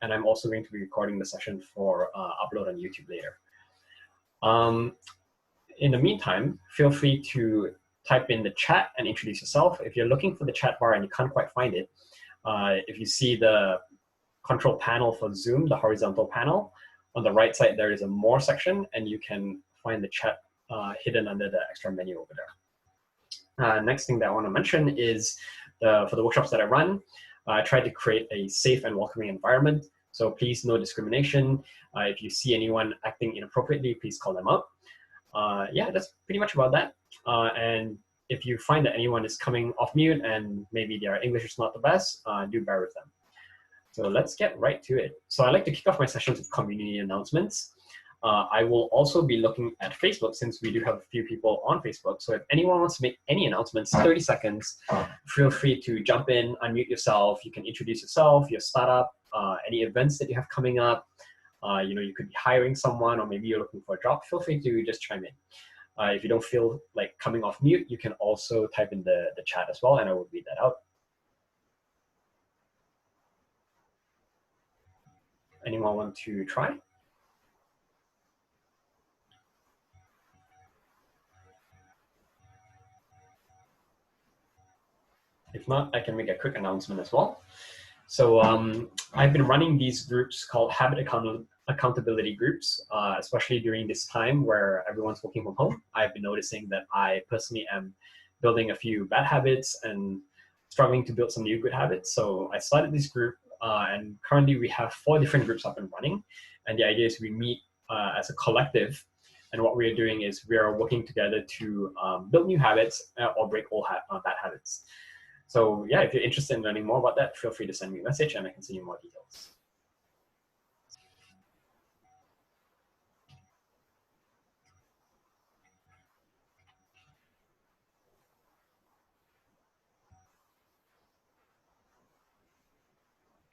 and I'm also going to be recording the session for upload on YouTube later. In the meantime, feel free to type in the chat and introduce yourself. If you're looking for the chat bar and you can't quite find it, if you see the control panel for Zoom, the horizontal panel, on the right side there is a more section, and you can find the chat hidden under the extra menu over there. Next thing that I want to mention is for the workshops that I run, I try to create a safe and welcoming environment. So please, no discrimination. If you see anyone acting inappropriately, please call them out. Yeah, that's pretty much about that. And if you find that anyone is coming off mute and maybe their English is not the best, do bear with them. So let's get right to it. So I like to kick off my sessions with community announcements. I will also be looking at Facebook since we do have a few people on Facebook. So if anyone wants to make any announcements, 30 seconds, feel free to jump in, unmute yourself. You can introduce yourself, your startup, any events that you have coming up. You know, you could be hiring someone, or maybe you're looking for a job. Feel free to just chime in. If you don't feel like coming off mute, you can also type in the chat as well, and I will read that out. Anyone want to try? If not, I can make a quick announcement as well. So I've been running these groups called habit accountability groups, especially during this time where everyone's working from home. I've been noticing that I personally am building a few bad habits and struggling to build some new good habits. So I started this group, and currently we have 4 different groups up and running. And the idea is we meet as a collective. And what we are doing is we are working together to build new habits or break old bad habits. So yeah, if you're interested in learning more about that, feel free to send me a message and I can send you more details.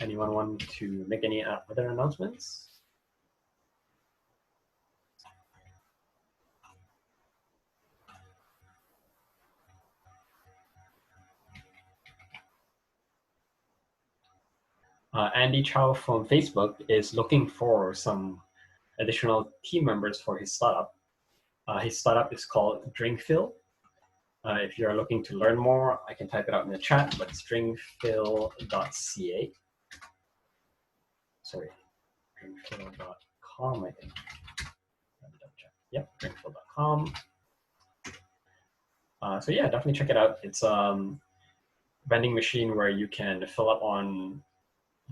Anyone want to make any other announcements? Andy Chow from Facebook is looking for some additional team members for his startup. His startup is called Drinkfill. If you're looking to learn more, I can type it out in the chat, but it's drinkfill.ca. Sorry, drinkfill.com, I think. Yep, drinkfill.com. So yeah, definitely check it out. It's a vending machine where you can fill up on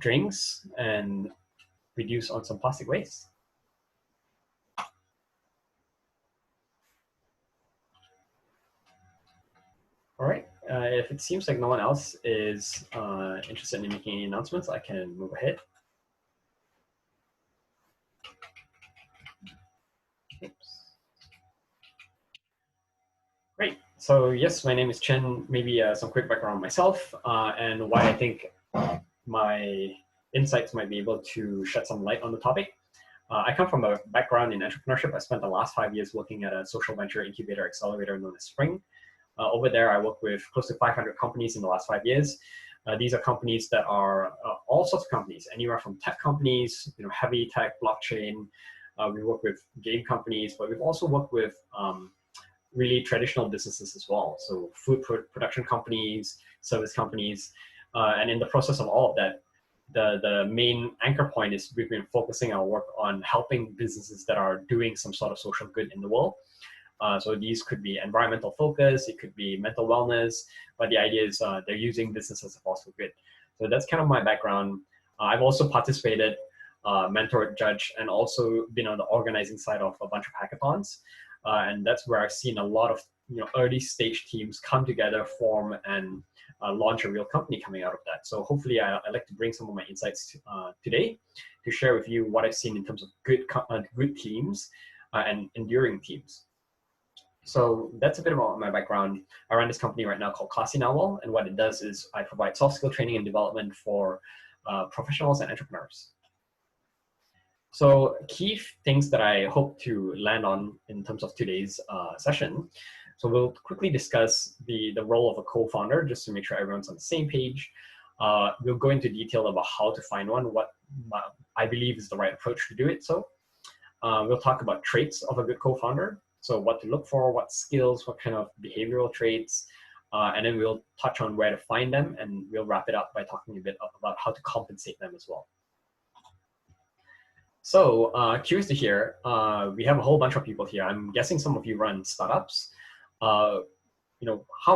drinks and reduce on some plastic waste. All right, if it seems like no one else is interested in making any announcements, I can move ahead. Oops. Great, so yes, my name is Chen. Maybe some quick background on myself and why I think my insights might be able to shed some light on the topic. I come from a background in entrepreneurship. I spent the last 5 years working at a social venture incubator accelerator known as Spring. Over there, I worked with close to 500 companies in the last 5 years. These are companies that are all sorts of companies, anywhere from tech companies, you know, heavy tech, blockchain. We work with game companies, but we've also worked with really traditional businesses as well. So food production companies, service companies, and in the process of all of that, the main anchor point is we've been focusing our work on helping businesses that are doing some sort of social good in the world. So these could be environmental focus, it could be mental wellness, but the idea is they're using business as a force for good. So that's kind of my background. I've also participated, mentored, judged, and also been on the organizing side of a bunch of hackathons. And that's where I've seen a lot of early stage teams come together, form, and launch a real company coming out of that. So hopefully I'd like to bring some of my insights today to share with you what I've seen in terms of good teams and enduring teams. So that's a bit about my background. I run this company right now called Classy Novel, and what it does is I provide soft skill training and development for professionals and entrepreneurs. So key things that I hope to land on in terms of today's session. So we'll quickly discuss the role of a co-founder, just to make sure everyone's on the same page. We'll go into detail about how to find one, what I believe is the right approach to do it. So we'll talk about traits of a good co-founder. So what to look for, what skills, what kind of behavioral traits, and then we'll touch on where to find them, and we'll wrap it up by talking a bit about how to compensate them as well. So curious to hear, we have a whole bunch of people here. I'm guessing some of you run startups. How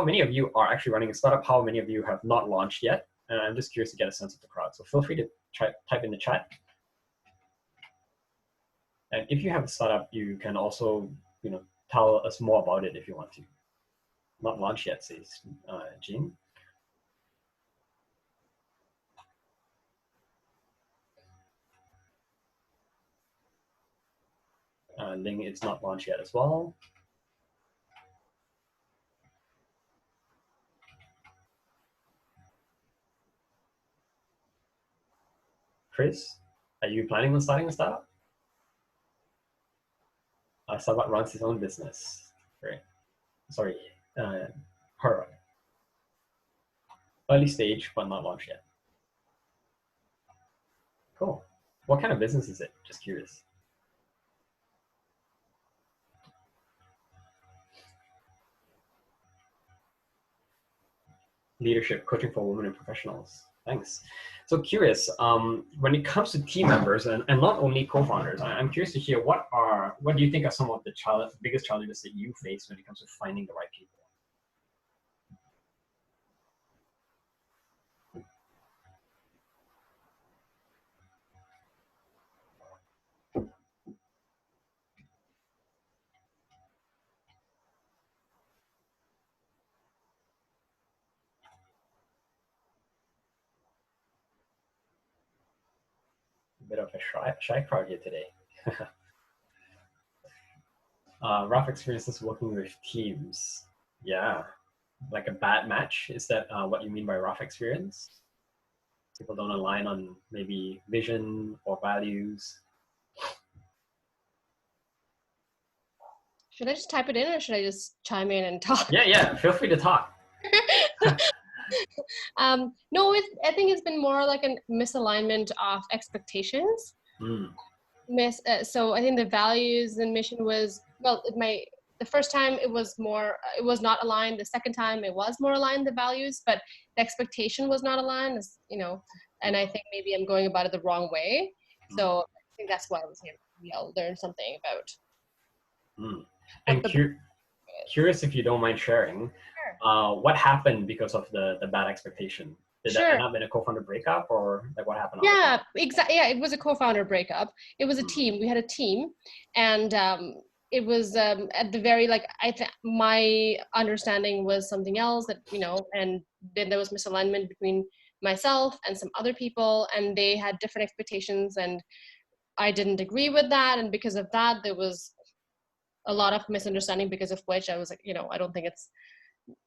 many of you are actually running a startup? How many of you have not launched yet? And I'm just curious to get a sense of the crowd. So feel free to type in the chat. And if you have a startup, you can also, tell us more about it if you want to. Not launched yet, says Jean. Ling is not launched yet as well. Chris, are you planning on starting a startup? Sabat runs his own business. Great. Sorry, her. Early stage, but not launched yet. Cool. What kind of business is it? Just curious. Leadership, coaching for women and professionals. Thanks. So curious, when it comes to team members and not only co-founders, I'm curious to hear what do you think are some of the biggest challenges that you face when it comes to finding the right people? A bit of a shy crowd here today. Rough experiences working with teams. Yeah, like a bad match. Is that what you mean by rough experience? People don't align on maybe vision or values. Should I just type it in or should I just chime in and talk? Yeah, feel free to talk. No, I think it's been more like a misalignment of expectations. So I think the values and mission was, the first time it was not aligned. The second time it was more aligned, the values, but the expectation was not aligned, and I think maybe I'm going about it the wrong way. So I think that's why I was here. I'll learn something about. And curious if you don't mind sharing, what happened because of the bad expectation? Did that end up in a co-founder breakup, or like what happened? Yeah, exactly. Yeah, it was a co-founder breakup. It was a team. We had a team, and it was at the very my understanding was something else that and then there was misalignment between myself and some other people, and they had different expectations, and I didn't agree with that, and because of that, there was a lot of misunderstanding. Because of which I was like, I don't think it's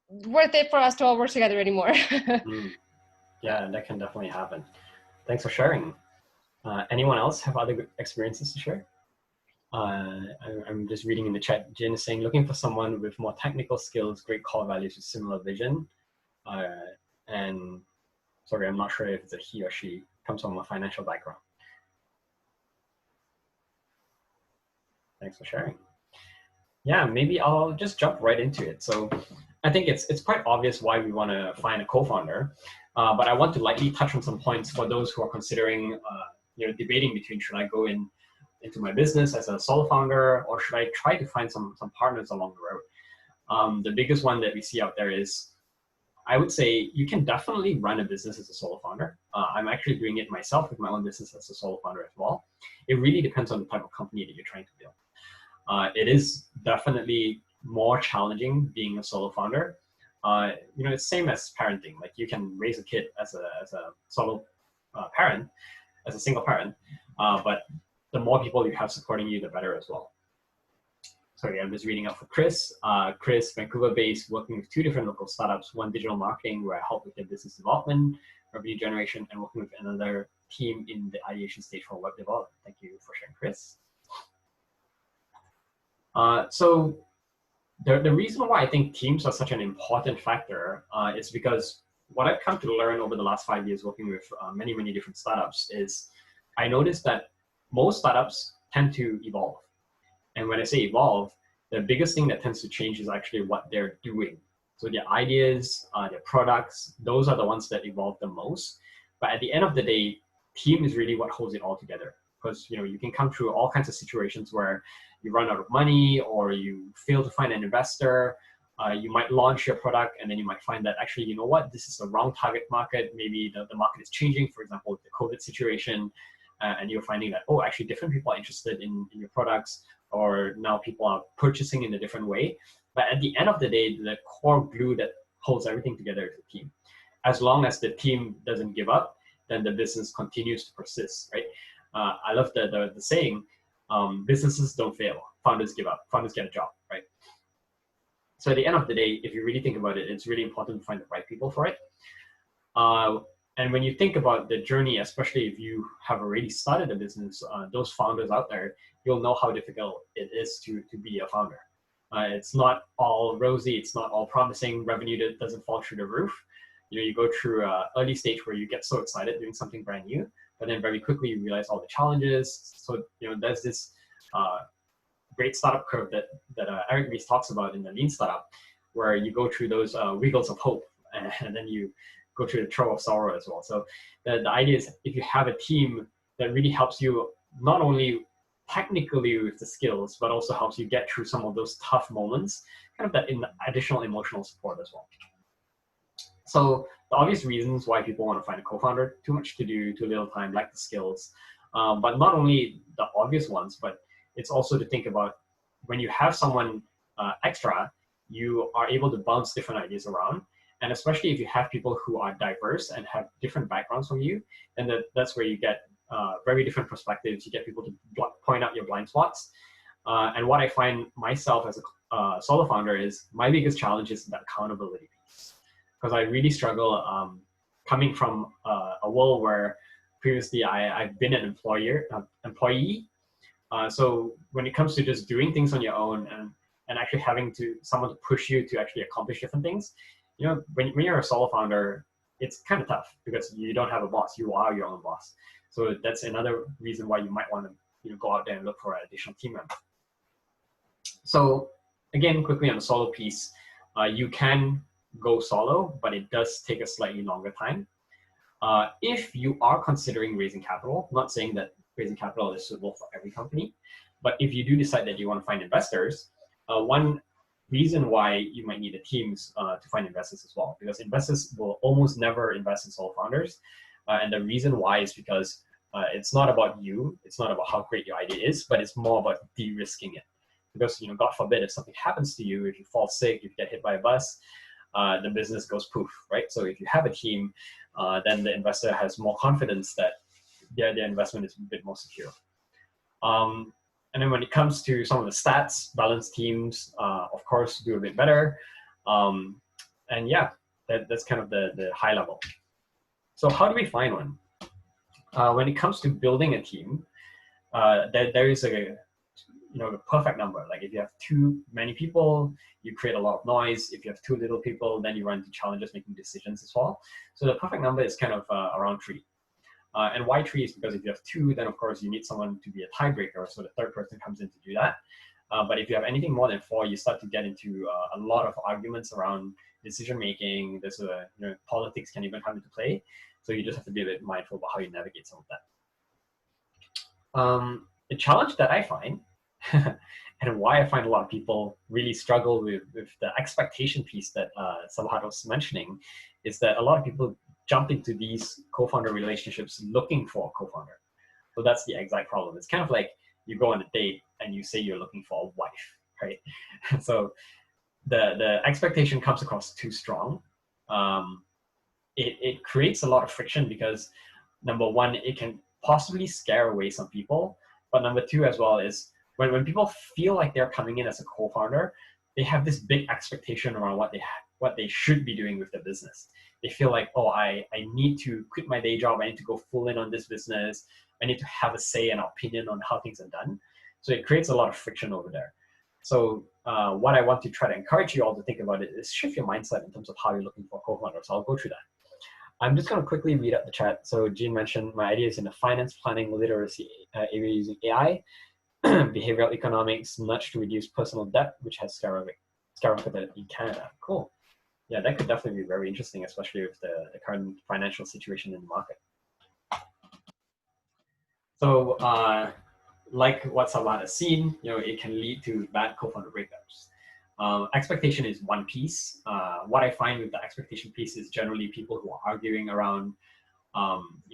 worth it for us to all work together anymore. Yeah, that can definitely happen. Thanks for sharing. Anyone else have other experiences to share? I'm just reading in the chat. Jin is saying, looking for someone with more technical skills, great core values with similar vision. And sorry, I'm not sure if it's a he or she, comes from a financial background. Thanks for sharing. Yeah, maybe I'll just jump right into it. So I think it's quite obvious why we want to find a co-founder, but I want to lightly touch on some points for those who are considering, debating between should I go into my business as a solo founder, or should I try to find some partners along the road? The biggest one that we see out there is, I would say you can definitely run a business as a solo founder. I'm actually doing it myself with my own business as a solo founder as well. It really depends on the type of company that you're trying to build. It is definitely more challenging being a solo founder. It's same as parenting. Like you can raise a kid as a solo parent, as a single parent, but the more people you have supporting you, the better as well. Sorry, I'm just reading up for Chris. Chris, Vancouver-based, working with 2 different local startups, one digital marketing where I help with their business development, revenue generation, and working with another team in the ideation stage for web development. Thank you for sharing, Chris. So the reason why I think teams are such an important factor is because what I've come to learn over the last 5 years working with many different startups is I noticed that most startups tend to evolve. And when I say evolve, the biggest thing that tends to change is actually what they're doing. So their ideas, their products, those are the ones that evolve the most. But at the end of the day, team is really what holds it all together. Because you can come through all kinds of situations where you run out of money or you fail to find an investor. You might launch your product and then you might find that actually, you know what, this is the wrong target market. Maybe the market is changing, for example, with the COVID situation. And you're finding that, oh, actually different people are interested in your products, or now people are purchasing in a different way. But at the end of the day, the core glue that holds everything together is the team. As long as the team doesn't give up, then the business continues to persist, right? I love the saying, businesses don't fail, founders give up, founders get a job, right? So at the end of the day, if you really think about it, it's really important to find the right people for it. And when you think about the journey, especially if you have already started a business, those founders out there, you'll know how difficult it is to be a founder. It's not all rosy, it's not all promising, revenue that doesn't fall through the roof. You go through an early stage where you get so excited doing something brand new, but then very quickly you realize all the challenges. So there's this great startup curve that Eric Ries talks about in the Lean Startup, where you go through those wiggles of hope, and then you go through the trail of sorrow as well. So the idea is, if you have a team that really helps you not only technically with the skills, but also helps you get through some of those tough moments, kind of that additional emotional support as well. So the obvious reasons why people want to find a co-founder: too much to do, too little time, lack the skills. But not only the obvious ones, but it's also to think about when you have someone extra, you are able to bounce different ideas around. And especially if you have people who are diverse and have different backgrounds from you, then that's where you get very different perspectives. You get people to point out your blind spots. And what I find myself as a solo founder is my biggest challenge is that accountability piece. Because I really struggle coming from a world where previously I've been an employee. So when it comes to just doing things on your own and actually having someone to push you to actually accomplish different things, when you're a solo founder, it's kind of tough because you don't have a boss. You are your own boss. So that's another reason why you might want to go out there and look for an additional team member. So again, quickly on the solo piece, you can go solo, but it does take a slightly longer time. If you are considering raising capital, I'm not saying that raising capital is suitable for every company, but if you do decide that you want to find investors, one reason why you might need a team to find investors as well, because investors will almost never invest in solo founders. And the reason why is because it's not about you, it's not about how great your idea is, but it's more about de-risking it. Because, God forbid, if something happens to you, if you fall sick, if you get hit by a bus, the business goes poof, right? So if you have a team, then the investor has more confidence that their investment is a bit more secure. And then when it comes to some of the stats, balanced teams, of course, do a bit better. And yeah, that's kind of the high level. So how do we find one? When it comes to building a team, there is a perfect number. Like if you have too many people, you create a lot of noise. If you have too little people, then you run into challenges making decisions as well. So the perfect number is kind of around 3. And why 3 is because if you have 2, then of course you need someone to be a tiebreaker, so the third person comes in to do that. But if you have anything more than 4, you start to get into a lot of arguments around decision making. There's politics can even come into play. So you just have to be a bit mindful about how you navigate some of that. The challenge that I find, and why I find a lot of people really struggle with the expectation piece that Sabahat was mentioning, is that a lot of people jump into these co-founder relationships looking for a co-founder. So that's the exact problem. It's kind of like you go on a date and you say you're looking for a wife, right? So the expectation comes across too strong. It creates a lot of friction because, number one, it can possibly scare away some people. But number 2 as well is when people feel like they're coming in as a co-founder, they have this big expectation around what they should be doing with the business. They feel like, oh, I need to quit my day job. I need to go full in on this business. I need to have a say and opinion on how things are done. So it creates a lot of friction over there. So what I want to try to encourage you all to think about it is shift your mindset in terms of how you're looking for a co-founder. So I'll go through that. I'm just going to quickly read out the chat. So Jean mentioned my idea is in the finance planning literacy area using AI, behavioral economics, nudge to reduce personal debt, which has skyrocketed in Canada. Cool. Yeah, that could definitely be very interesting, especially with the current financial situation in the market. So like what Savan has seen, it can lead to bad co-founder breakups. Expectation is one piece. What I find with the expectation piece is generally people who are arguing around,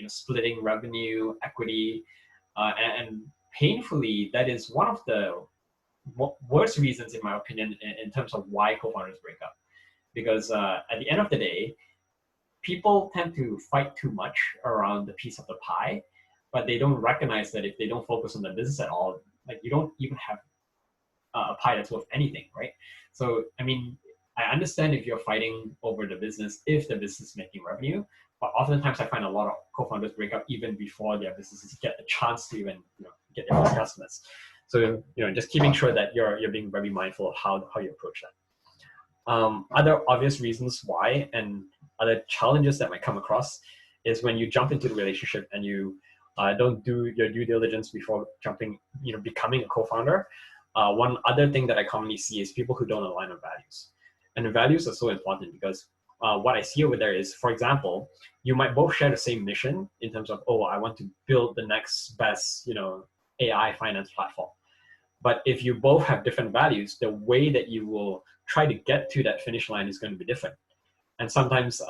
splitting revenue, equity, and painfully, that is one of the worst reasons, in my opinion, in terms of why co-founders break up. Because at the end of the day, people tend to fight too much around the piece of the pie, but they don't recognize that if they don't focus on the business at all, like you don't even have a pie that's worth anything, right? So, I mean, I understand if you're fighting over the business, if the business is making revenue, but oftentimes I find a lot of co-founders break up even before their businesses get the chance to even get their first customers. So, just keeping sure that you're being very mindful of how you approach that. Other obvious reasons why and other challenges that might come across is when you jump into the relationship and you don't do your due diligence before becoming a co-founder. One other thing that I commonly see is people who don't align on values. And the values are so important because what I see over there is, for example, you might both share the same mission in terms of, oh, I want to build the next best, AI finance platform. But if you both have different values, the way that you will try to get to that finish line is going to be different. And sometimes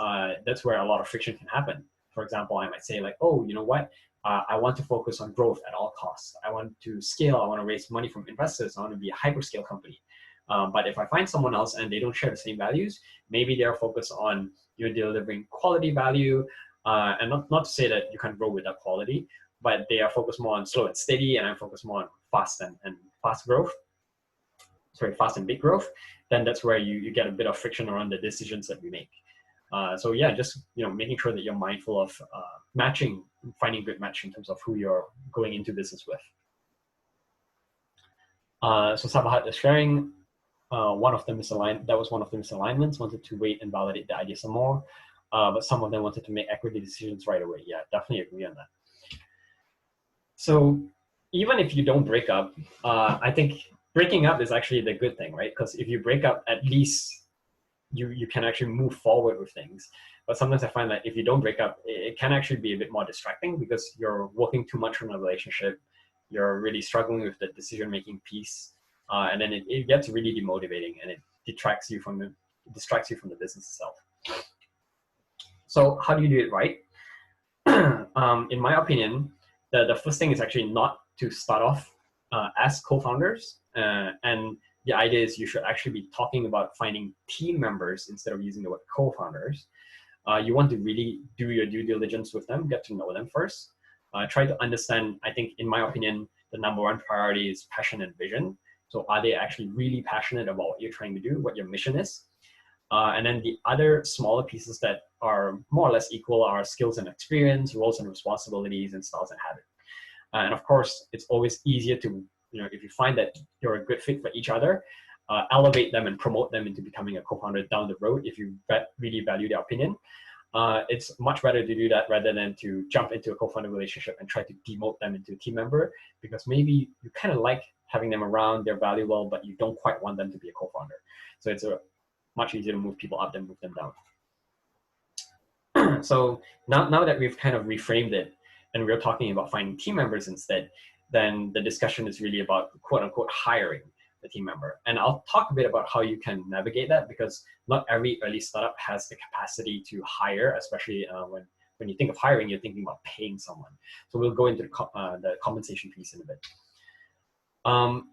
that's where a lot of friction can happen. For example, I might say like, oh, you know what? I want to focus on growth at all costs. I want to scale. I want to raise money from investors. I want to be a hyperscale company. But if I find someone else and they don't share the same values, maybe they're focused on delivering quality value. And not to say that you can't grow without quality, but they are focused more on slow and steady, and I'm focused more on fast and fast growth. Sorry, fast and big growth. Then that's where you get a bit of friction around the decisions that we make. So yeah, just making sure that you're mindful of matching, finding good match in terms of who you're going into business with. So Sabahat is sharing one of the misalignments, wanted to wait and validate the idea some more, but some of them wanted to make equity decisions right away. Yeah, definitely agree on that. So even if you don't break up, I think breaking up is actually the good thing, right? Because if you break up, at least you can actually move forward with things. But sometimes I find that if you don't break up, it can actually be a bit more distracting because you're working too much on a relationship. You're really struggling with the decision-making piece. And then it gets really demotivating and it distracts you from the business itself. So how do you do it right? In my opinion, the first thing is actually not to start off as co-founders. And the idea is you should actually be talking about finding team members instead of using the word co-founders. You want to really do your due diligence with them, get to know them first. Try to understand, I think, in my opinion, the number one priority is passion and vision. So are they actually really passionate about what you're trying to do, what your mission is? And then the other smaller pieces that are more or less equal are skills and experience, roles and responsibilities, and styles and habits. And of course, it's always easier to, if you find that you're a good fit for each other, elevate them and promote them into becoming a co-founder down the road if you really value their opinion. It's much better to do that rather than to jump into a co-founder relationship and try to demote them into a team member, because maybe you kind of like having them around, they're valuable, but you don't quite want them to be a co-founder. So it's much easier to move people up than move them down. So now that we've kind of reframed it and we're talking about finding team members instead, then the discussion is really about quote unquote hiring the team member. And I'll talk a bit about how you can navigate that, because not every early startup has the capacity to hire, especially when you think of hiring, you're thinking about paying someone. So we'll go into the compensation piece in a bit.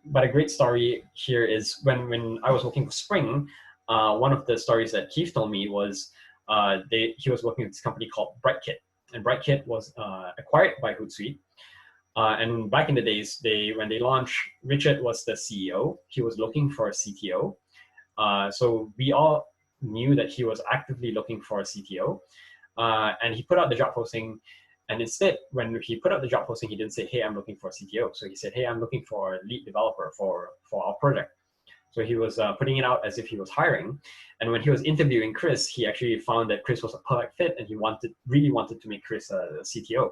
But a great story here is when I was working for Spring, one of the stories that Keith told me was he was working with this company called Brightkit. And Brightkit was acquired by Hootsuite. And back in the days, when they launched, Richard was the CEO. He was looking for a CTO. So we all knew that he was actively looking for a CTO. And he put out the job posting. And instead, when he put out the job posting, he didn't say, hey, I'm looking for a CTO. So he said, hey, I'm looking for a lead developer for our project. So he was putting it out as if he was hiring. And when he was interviewing Chris, he actually found that Chris was a perfect fit, and he really wanted to make Chris a CTO.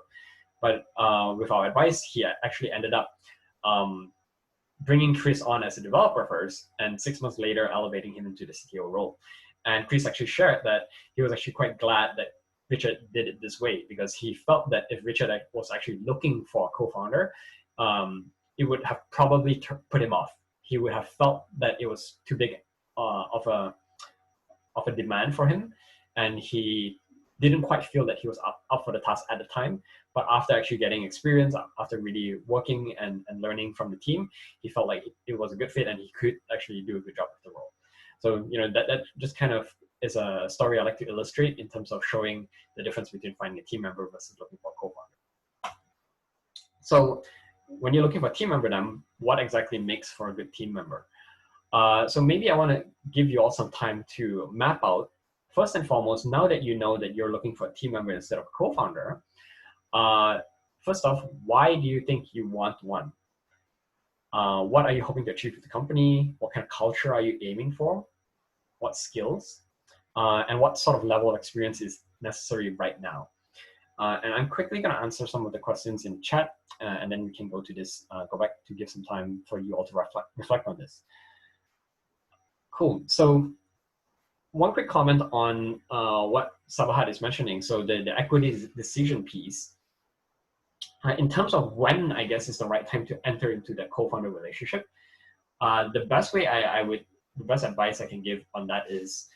But with our advice, he actually ended up bringing Chris on as a developer first, and 6 months later, elevating him into the CTO role. And Chris actually shared that he was actually quite glad that Richard did it this way, because he felt that if Richard was actually looking for a co-founder, it would have probably put him off. He would have felt that it was too big of a demand for him, and he didn't quite feel that he was up for the task at the time. But after actually getting experience, after really working and learning from the team, he felt like it was a good fit and he could actually do a good job with the role. So, that just kind of is a story I like to illustrate in terms of showing the difference between finding a team member versus looking for a co-founder. So when you're looking for a team member, then what exactly makes for a good team member? So maybe I want to give you all some time to map out, first and foremost, now that you know that you're looking for a team member instead of a co-founder, first off, why do you think you want one? What are you hoping to achieve with the company? What kind of culture are you aiming for? What skills? And what sort of level of experience is necessary right now? And I'm quickly going to answer some of the questions in chat, and then we can go to this, go back to give some time for you all to reflect on this. Cool. So one quick comment on what Sabahat is mentioning. So the equity decision piece. In terms of when, I guess, is the right time to enter into the co-founder relationship, the best way the best advice I can give on that is,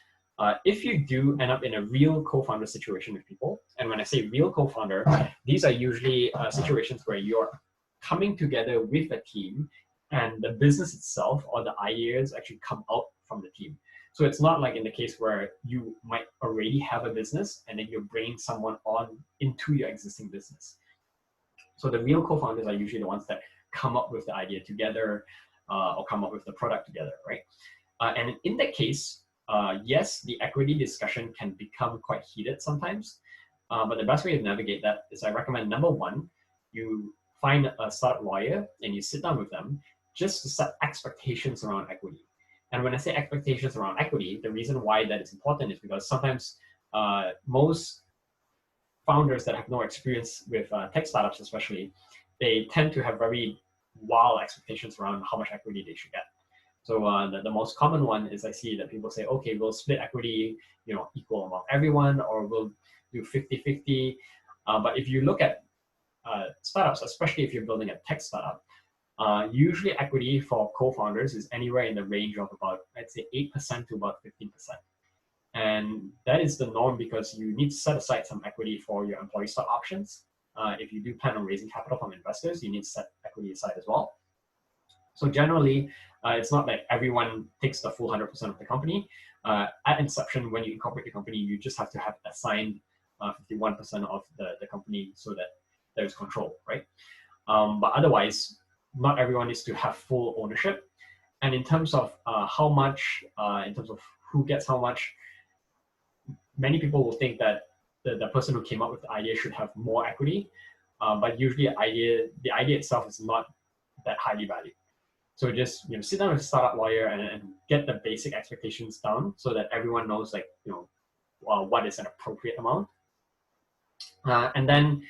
if you do end up in a real co-founder situation with people, and when I say real co-founder, these are usually situations where you're coming together with a team and the business itself or the ideas actually come out from the team. So it's not like in the case where you might already have a business and then you're bringing someone on into your existing business. So the real co-founders are usually the ones that come up with the idea together or come up with the product together, right? And in that case, yes, the equity discussion can become quite heated sometimes. But the best way to navigate that is, I recommend, number one, you find a startup lawyer and you sit down with them just to set expectations around equity. And when I say expectations around equity, the reason why that is important is because sometimes most founders that have no experience with tech startups especially, they tend to have very wild expectations around how much equity they should get. So the most common one is, I see that people say, okay, we'll split equity, equal among everyone, or we'll do 50-50. But if you look at startups, especially if you're building a tech startup, usually equity for co-founders is anywhere in the range of about, I'd say, 8% to about 15%. And that is the norm because you need to set aside some equity for your employee stock options. If you do plan on raising capital from investors, you need to set equity aside as well. So generally, it's not like everyone takes the full 100% of the company. At inception, when you incorporate the company, you just have to have assigned 51% of the company so that there's control, right? But otherwise, not everyone needs to have full ownership. And in terms of how much, in terms of who gets how much, many people will think that the person who came up with the idea should have more equity, but usually the idea itself is not that highly valued. So just sit down with a startup lawyer and get the basic expectations down so that everyone knows what is an appropriate amount. And then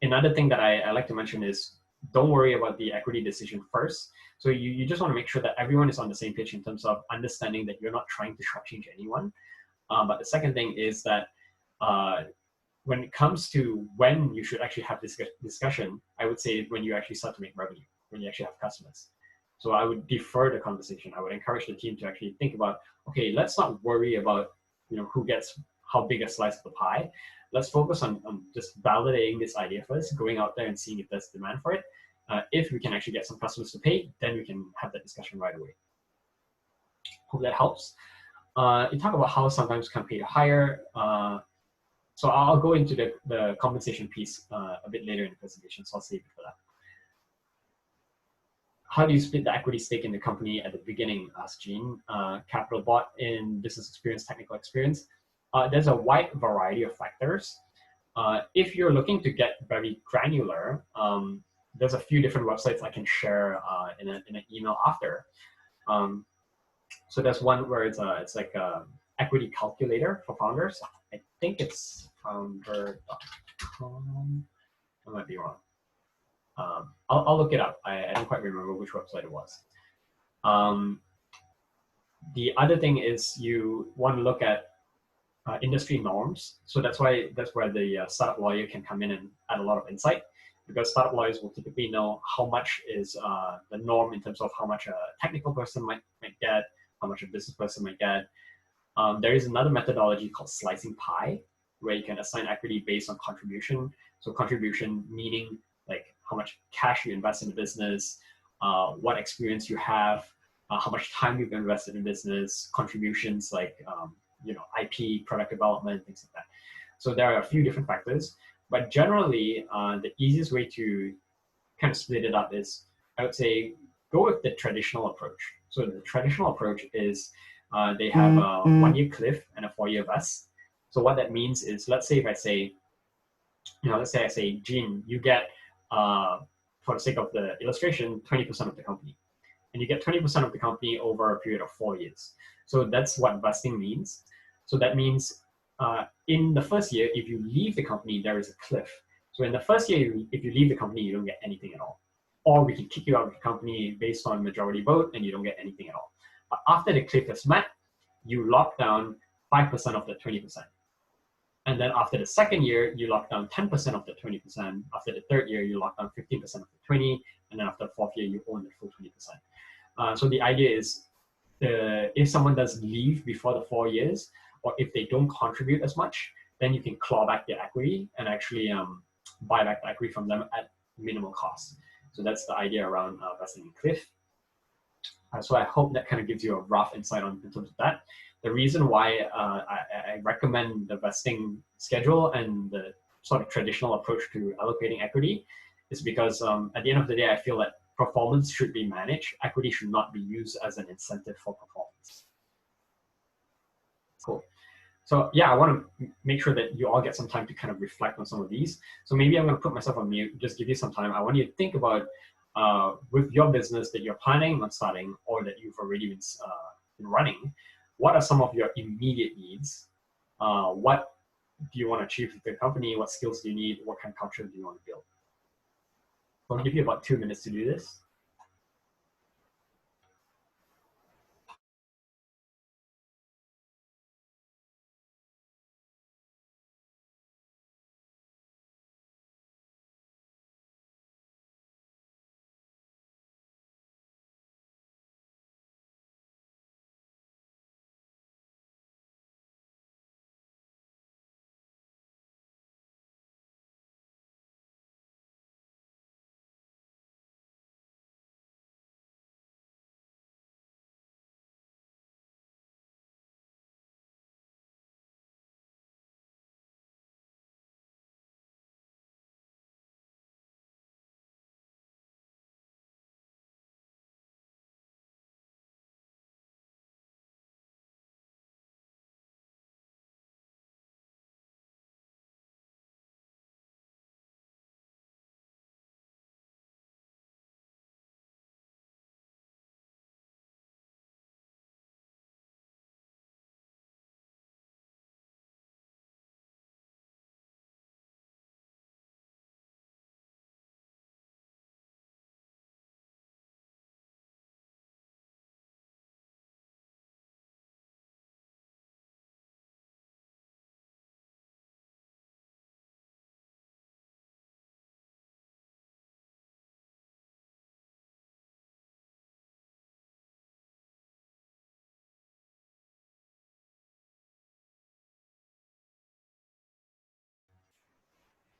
another thing that I like to mention is, don't worry about the equity decision first. So you just want to make sure that everyone is on the same page in terms of understanding that you're not trying to shortchange anyone. But the second thing is that when it comes to when you should actually have this discussion, I would say when you actually start to make revenue, when you actually have customers. So I would defer the conversation. I would encourage the team to actually think about, okay, let's not worry about who gets how big a slice of the pie. Let's focus on just validating this idea first, going out there and seeing if there's demand for it. If we can actually get some customers to pay, then we can have that discussion right away. Hope that helps. You talk about how sometimes you can pay to hire. So I'll go into the compensation piece a bit later in the presentation, so I'll save it for that. How do you split the equity stake in the company at the beginning, asked Jean. Capital bought in, business experience, technical experience. There's a wide variety of factors. If you're looking to get very granular, there's a few different websites I can share in an email after. So there's one where it's like a equity calculator for founders. I think it's founder.com. I might be wrong. I'll look it up. I don't quite remember which website it was. The other thing is you want to look at industry norms. So that's where the startup lawyer can come in and add a lot of insight, because startup lawyers will typically know how much is the norm in terms of how much a technical person might get, how much a business person might get. There is another methodology called slicing pie, where you can assign equity based on contribution. So contribution meaning like how much cash you invest in the business, what experience you have, how much time you've invested in business, contributions like IP, product development, things like that. So there are a few different factors, but generally the easiest way to kind of split it up is, I would say, go with the traditional approach. So the traditional approach is they have a 1-year cliff and a 4-year vest. So what that means is, let's say if I say, let's say I say, Gene, you get, for the sake of the illustration, 20% of the company. And you get 20% of the company over a period of 4 years. So that's what vesting means. So that means in the first year, if you leave the company, there is a cliff. So in the first year, if you leave the company, you don't get anything at all. Or we can kick you out of the company based on majority vote and you don't get anything at all. But after the cliff is met, you lock down 5% of the 20%. And then after the second year, you lock down 10% of the 20%. After the third year, you lock down 15% of the 20. And then after the fourth year, you own the full 20%. So the idea is if someone does leave before the 4 years, or if they don't contribute as much, then you can claw back their equity and actually buy back the equity from them at minimal cost. So that's the idea around vesting in cliff. So I hope that kind of gives you a rough insight in terms of that. The reason why I recommend the vesting schedule and the sort of traditional approach to allocating equity is because at the end of the day, I feel that performance should be managed. Equity should not be used as an incentive for performance. Cool. So yeah, I want to make sure that you all get some time to kind of reflect on some of these. So maybe I'm going to put myself on mute, just give you some time. I want you to think about with your business that you're planning on starting or that you've already been running, what are some of your immediate needs? What do you want to achieve with the company? What skills do you need? What kind of culture do you want to build? So I'll give you about 2 minutes to do this.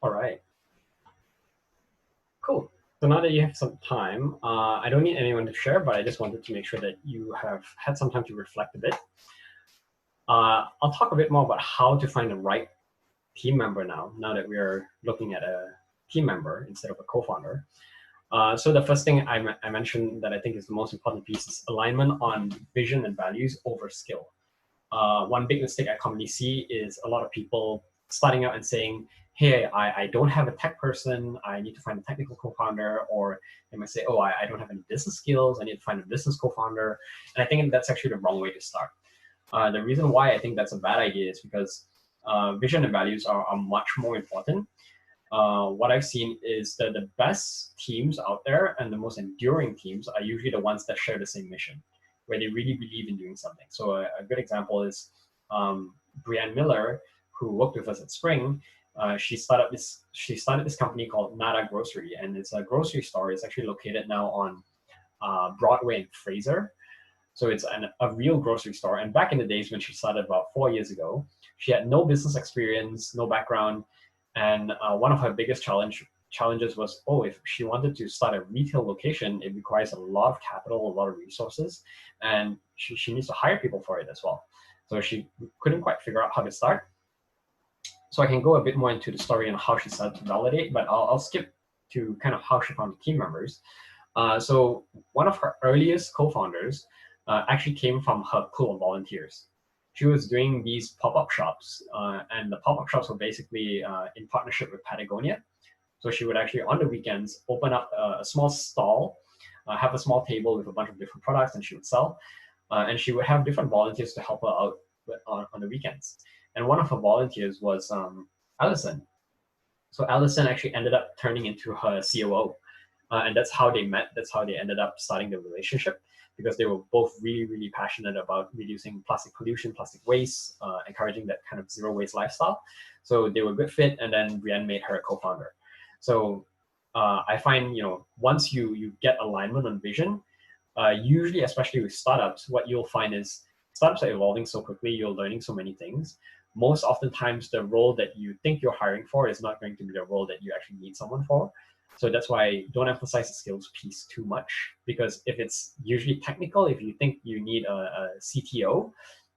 All right. Cool. So now that you have some time, I don't need anyone to share, but I just wanted to make sure that you have had some time to reflect a bit. I'll talk a bit more about how to find the right team member now that we're looking at a team member instead of a co-founder. So the first thing I mentioned that I think is the most important piece is alignment on vision and values over skill. One big mistake I commonly see is a lot of people starting out and saying, hey, I don't have a tech person, I need to find a technical co-founder, or they might say, oh, I don't have any business skills, I need to find a business co-founder. And I think that's actually the wrong way to start. The reason why I think that's a bad idea is because vision and values are much more important. What I've seen is that the best teams out there and the most enduring teams are usually the ones that share the same mission, where they really believe in doing something. So a good example is Brianne Miller, who worked with us at Spring. She started this company called Nada Grocery, and it's a grocery store. It's actually located now on Broadway and Fraser. So it's a real grocery store. And back in the days when she started about 4 years ago, she had no business experience, no background. And one of her biggest challenges was, oh, if she wanted to start a retail location, it requires a lot of capital, a lot of resources, and she needs to hire people for it as well. So she couldn't quite figure out how to start. So I can go a bit more into the story and how she started to validate, but I'll skip to kind of how she found the team members. So one of her earliest co-founders actually came from her pool of volunteers. She was doing these pop-up shops, and the pop-up shops were basically in partnership with Patagonia. So she would actually, on the weekends, open up a small stall, have a small table with a bunch of different products, and she would sell. And she would have different volunteers to help her out on the weekends. And one of her volunteers was Allison. So Allison actually ended up turning into her COO. And that's how they met. That's how they ended up starting the relationship, because they were both really, really passionate about reducing plastic pollution, plastic waste, encouraging that kind of zero waste lifestyle. So they were a good fit, and then Brienne made her a co-founder. So I find, once you get alignment on vision, usually, especially with startups, what you'll find is startups are evolving so quickly, you're learning so many things. Most oftentimes, the role that you think you're hiring for is not going to be the role that you actually need someone for. So that's why don't emphasize the skills piece too much, because if it's usually technical, if you think you need a CTO,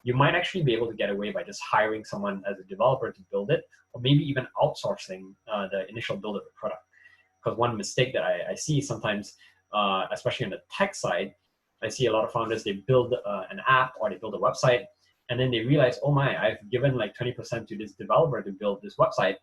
you might actually be able to get away by just hiring someone as a developer to build it, or maybe even outsourcing the initial build of the product. Because one mistake that I see sometimes, especially on the tech side, I see a lot of founders, they build an app or they build a website, and then they realize, oh my, I've given like 20% to this developer to build this website,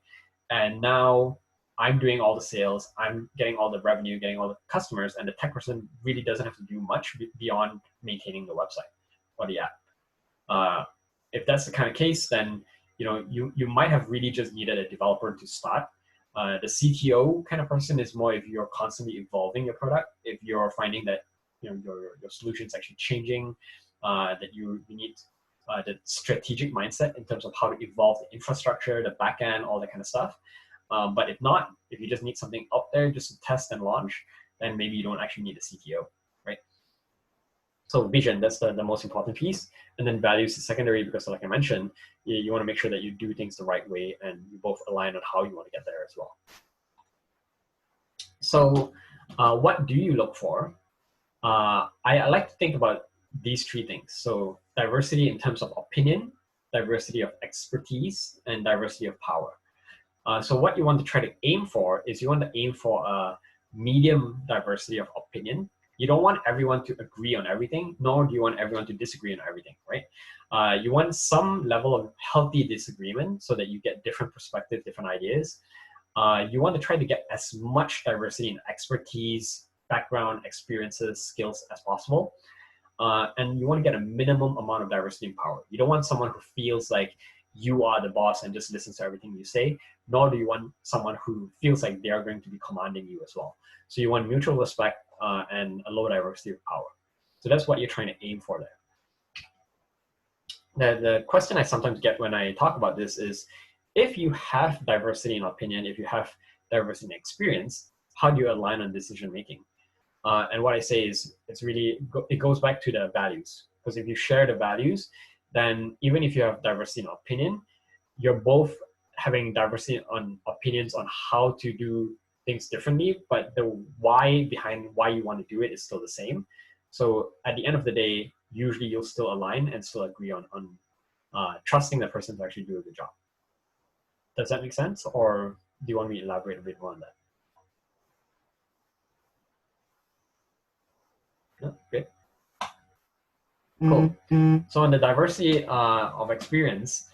and now I'm doing all the sales, I'm getting all the revenue, getting all the customers, and the tech person really doesn't have to do much beyond maintaining the website or the app. If that's the kind of case, then you might have really just needed a developer to start. The CTO kind of person is more if you're constantly evolving your product, if you're finding that your solution is actually changing, that you need the strategic mindset in terms of how to evolve the infrastructure, the backend, all that kind of stuff. But if not, if you just need something out there just to test and launch, then maybe you don't actually need a CTO, right? So vision, that's the most important piece. And then values is secondary, because like I mentioned, you want to make sure that you do things the right way and you both align on how you want to get there as well. So what do you look for? I like to think about these three things. So diversity in terms of opinion, diversity of expertise, and diversity of power. So what you want to try to aim for is you want to aim for a medium diversity of opinion. You don't want everyone to agree on everything, nor do you want everyone to disagree on everything, right? You want some level of healthy disagreement so that you get different perspectives, different ideas. You want to try to get as much diversity in expertise, background, experiences, skills as possible. And you want to get a minimum amount of diversity in power. You don't want someone who feels like you are the boss and just listens to everything you say, nor do you want someone who feels like they are going to be commanding you as well. So you want mutual respect and a low diversity of power. So that's what you're trying to aim for there. The question I sometimes get when I talk about this is, if you have diversity in opinion, if you have diversity in experience, how do you align on decision making? And what I say is, it goes back to the values. Because if you share the values, then even if you have diversity in opinion, you're both having diversity on opinions on how to do things differently, but the why behind why you want to do it is still the same. So at the end of the day, usually you'll still align and still agree on trusting the person to actually do a good job. Does that make sense? Or do you want me to elaborate a bit more on that? No? Good. Cool. So on the diversity of experience,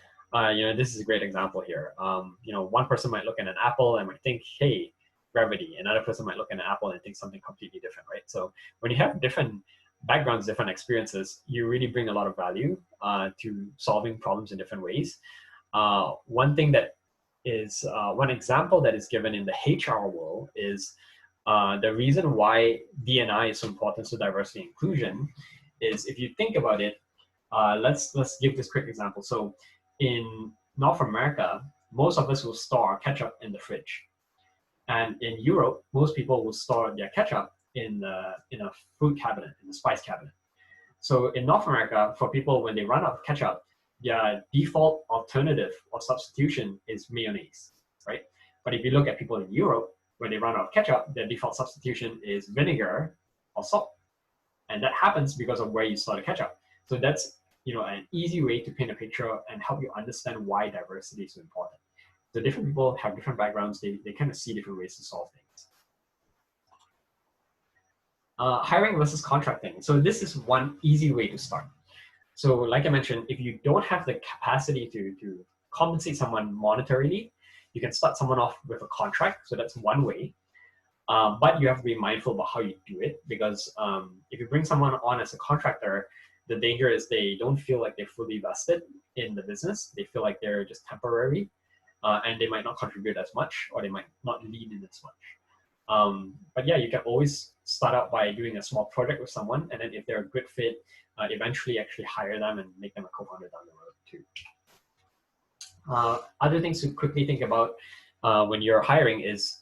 This is a great example here. One person might look at an apple and might think, hey, gravity. Another person might look at an apple and think something completely different, right? So when you have different backgrounds, different experiences, you really bring a lot of value to solving problems in different ways. One thing that is one example that is given in the HR world is the reason why D&I is so important to diversity and inclusion is, if you think about it, let's give this quick example. So in North America, most of us will store our ketchup in the fridge. And in Europe, most people will store their ketchup in a food cabinet, in a spice cabinet. So in North America, for people, when they run out of ketchup, their default alternative or substitution is mayonnaise, right? But if you look at people in Europe, when they run out of ketchup, their default substitution is vinegar or salt. And that happens because of where you store the ketchup. So that's an easy way to paint a picture and help you understand why diversity is so important. So different people have different backgrounds. They kind of see different ways to solve things. Hiring versus contracting. So this is one easy way to start. So like I mentioned, if you don't have the capacity to compensate someone monetarily, you can start someone off with a contract. So that's one way. But you have to be mindful about how you do it, because if you bring someone on as a contractor, the danger is they don't feel like they're fully vested in the business. They feel like they're just temporary, and they might not contribute as much, or they might not lead in as much. But yeah, you can always start out by doing a small project with someone, and then if they're a good fit, eventually actually hire them and make them a co-founder down the road too. Other things to quickly think about when you're hiring is,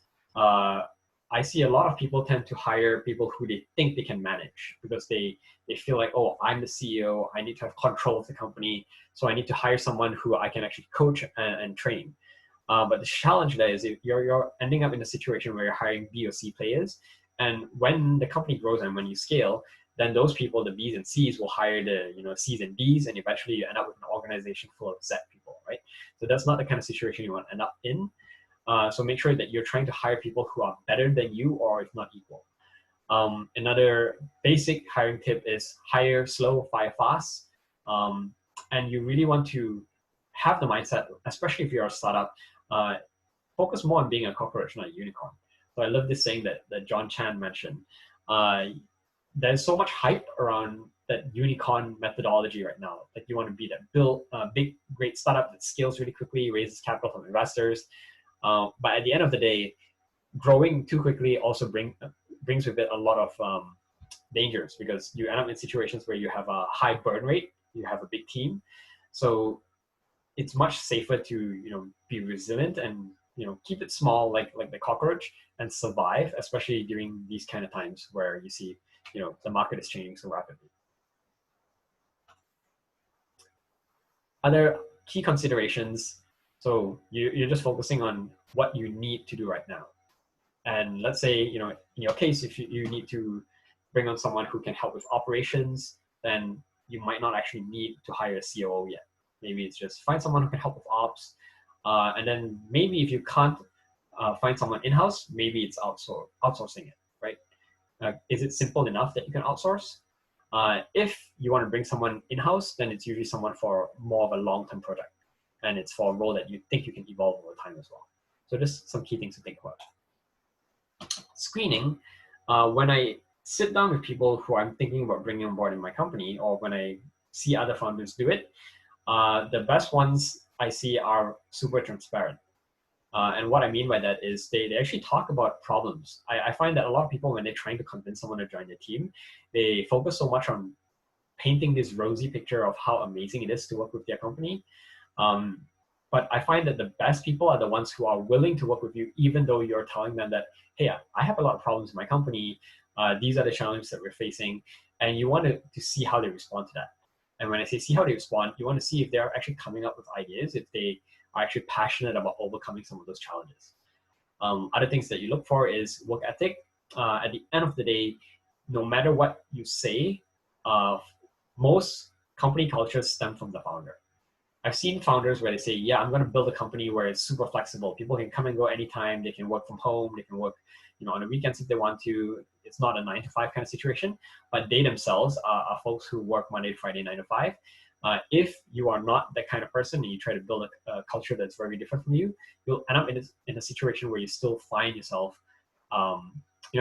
I see a lot of people tend to hire people who they think they can manage, because they feel like, oh, I'm the CEO, I need to have control of the company, so I need to hire someone who I can actually coach and train. But the challenge there is, if you're ending up in a situation where you're hiring B or C players, and when the company grows and when you scale, then those people, the Bs and Cs, will hire the Cs and Ds, and eventually you end up with an organization full of Z people, right? So that's not the kind of situation you want to end up in. So make sure that you're trying to hire people who are better than you, or if not equal. Another basic hiring tip is hire slow, fire fast. And you really want to have the mindset, especially if you're a startup, focus more on being a cockroach, not a unicorn. So I love this saying that John Chan mentioned. There's so much hype around that unicorn methodology right now. Like, you want to be that big, great startup that scales really quickly, raises capital from investors. But at the end of the day, growing too quickly also brings with it a lot of dangers, because you end up in situations where you have a high burn rate, you have a big team. So it's much safer to be resilient and keep it small, like the cockroach, and survive, especially during these kind of times where you see the market is changing so rapidly. Other key considerations. So you're just focusing on what you need to do right now. And let's say, in your case, if you need to bring on someone who can help with operations, then you might not actually need to hire a COO yet. Maybe it's just find someone who can help with ops. And then maybe if you can't find someone in-house, maybe it's outsourcing it, right? Is it simple enough that you can outsource? If you want to bring someone in-house, then it's usually someone for more of a long-term project. And it's for a role that you think you can evolve over time as well. So just some key things to think about. Screening, when I sit down with people who I'm thinking about bringing on board in my company, or when I see other founders do it, the best ones I see are super transparent. And what I mean by that is they actually talk about problems. I find that a lot of people, when they're trying to convince someone to join their team, they focus so much on painting this rosy picture of how amazing it is to work with their company. But I find that the best people are the ones who are willing to work with you, even though you're telling them that, hey, I have a lot of problems in my company. These are the challenges that we're facing. And you want to see how they respond to that. And when I say see how they respond, you want to see if they're actually coming up with ideas, if they are actually passionate about overcoming some of those challenges. Other things that you look for is work ethic. At the end of the day, no matter what you say, most company cultures stem from the founder. I've seen founders where they say, yeah, I'm going to build a company where it's super flexible. People can come and go anytime. They can work from home. They can work on the weekends if they want to. It's not a 9 to 5 kind of situation, but they themselves are folks who work Monday to Friday, 9 to 5. If you are not that kind of person and you try to build a culture that's very different from you, you'll end up in a situation where you still find yourself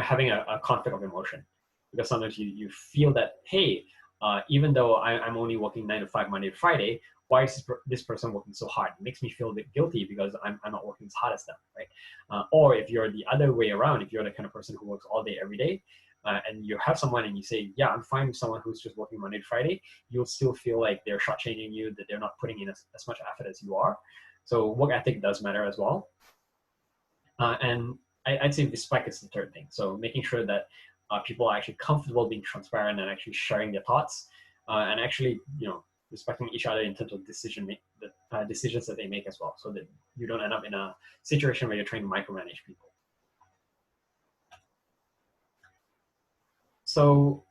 having a conflict of emotion, because sometimes you feel that, hey, even though I'm only working 9 to 5 Monday to Friday, why is this person working so hard? It makes me feel a bit guilty because I'm not working as hard as them, right? Or if you're the other way around, if you're the kind of person who works all day every day, and you have someone and you say, yeah, I'm fine with someone who's just working Monday to Friday, you'll still feel like they're shortchanging you, that they're not putting in as much effort as you are. So work ethic does matter as well. And I'd say respect is the third thing. So making sure that people are actually comfortable being transparent and actually sharing their thoughts, and actually, respecting each other in terms of decisions that they make as well, so that you don't end up in a situation where you're trying to micromanage people. So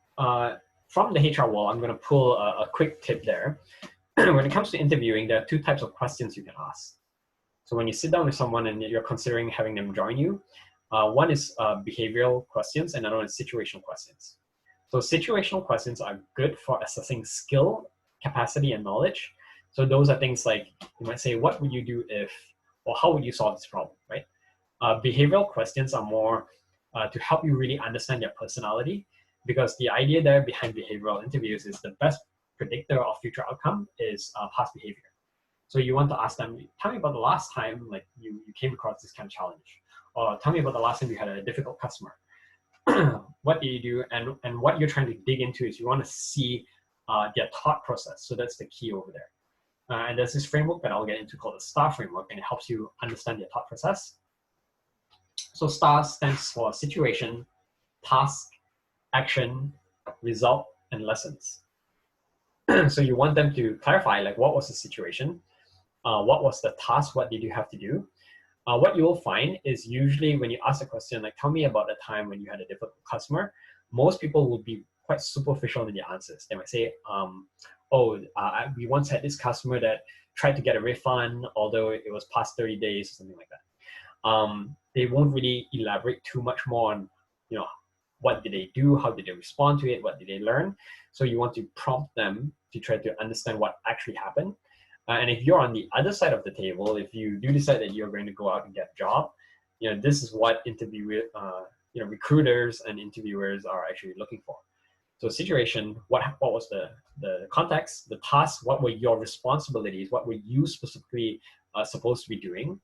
from the HR wall, I'm going to pull a quick tip there. When it comes to interviewing, there are 2 types of questions you can ask. So when you sit down with someone and you're considering having them join you, one is behavioral questions and another one is situational questions. So situational questions are good for assessing skill, capacity, and knowledge. So those are things like, you might say, what would you do if, or how would you solve this problem, right? Behavioral questions are more to help you really understand their personality, because the idea there behind behavioral interviews is the best predictor of future outcome is past behavior. So you want to ask them, tell me about the last time like you came across this kind of challenge, or tell me about the last time you had a difficult customer. What do you do? And what you're trying to dig into is you want to see their thought process. So that's the key over there. And there's this framework that I'll get into called the STAR framework, and it helps you understand their thought process. So STAR stands for situation, task, action, result, and lessons. So you want them to clarify, like, what was the situation? What was the task? What did you have to do? What you will find is usually when you ask a question, like, tell me about the time when you had a difficult customer, most people will be quite superficial in the answers. They might say, we once had this customer that tried to get a refund, although it was past 30 days or something like that. They won't really elaborate too much more on, what did they do? How did they respond to it? What did they learn? So you want to prompt them to try to understand what actually happened. And if you're on the other side of the table, if you do decide that you're going to go out and get a job, this is what recruiters and interviewers are actually looking for. So situation, what was the context, the task, what were your responsibilities, what were you specifically supposed to be doing?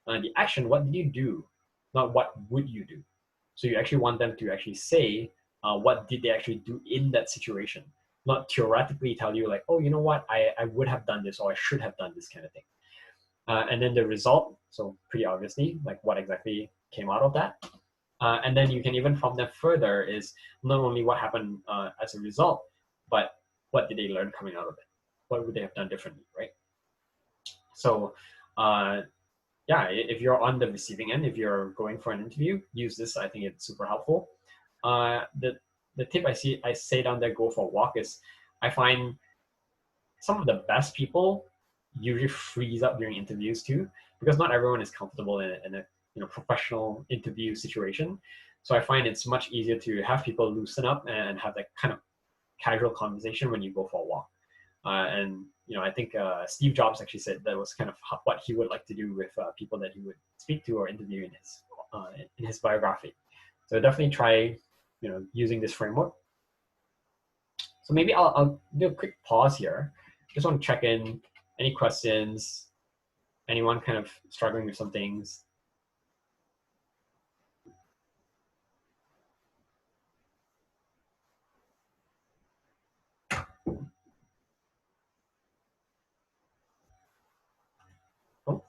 The action, what did you do, not what would you do. So you actually want them to actually say, what did they actually do in that situation? Not theoretically tell you like, oh, you know what, I would have done this, or I should have done this kind of thing. And then the result, so pretty obviously, like what exactly came out of that. And then you can even prompt them further is not only what happened as a result, but what did they learn coming out of it? What would they have done differently, right? So if you're on the receiving end, if you're going for an interview, use this. I think it's super helpful. The tip I say down there, go for a walk, is I find some of the best people usually freeze up during interviews too, because not everyone is comfortable in a professional interview situation. So I find it's much easier to have people loosen up and have that kind of casual conversation when you go for a walk. I think Steve Jobs actually said that was kind of what he would like to do with people that he would speak to or interview in his biography. So definitely try using this framework. So maybe I'll do a quick pause here. Just want to check in. Any questions? Anyone kind of struggling with some things? Oh,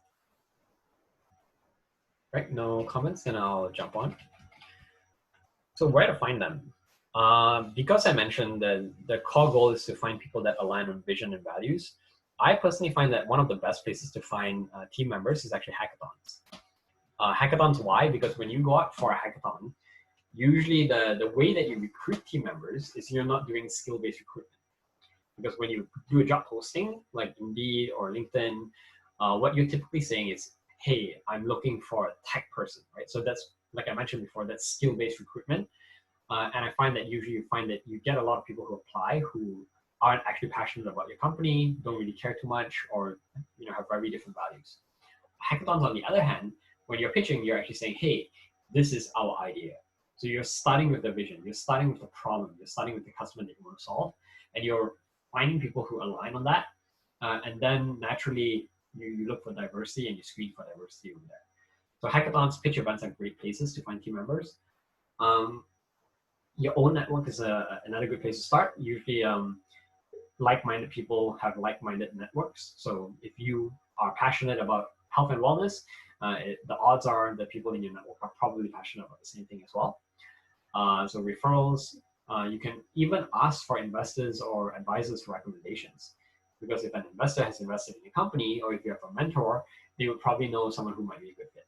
right, no comments, then I'll jump on. So where to find them? Because I mentioned that the core goal is to find people that align on vision and values, I personally find that one of the best places to find team members is actually hackathons. Hackathons, why? Because when you go out for a hackathon, usually the way that you recruit team members is you're not doing skill-based recruitment. Because when you do a job posting, like Indeed or LinkedIn, what you're typically saying is, hey, I'm looking for a tech person, right? So that's, like I mentioned before, that's skill-based recruitment. And I find that usually you get a lot of people who apply who aren't actually passionate about your company, don't really care too much, or have very different values. Hackathons, on the other hand, when you're pitching, you're actually saying, hey, this is our idea. So you're starting with the vision, you're starting with the problem, you're starting with the customer that you want to solve, and you're finding people who align on that. And then naturally, you look for diversity and you screen for diversity over there. So hackathons, pitch events are great places to find team members. Your own network is another good place to start. Usually, like-minded people have like-minded networks. So if you are passionate about health and wellness, the odds are that people in your network are probably passionate about the same thing as well. So referrals, you can even ask for investors or advisors for recommendations. Because if an investor has invested in a company, or if you have a mentor, they would probably know someone who might be a good fit.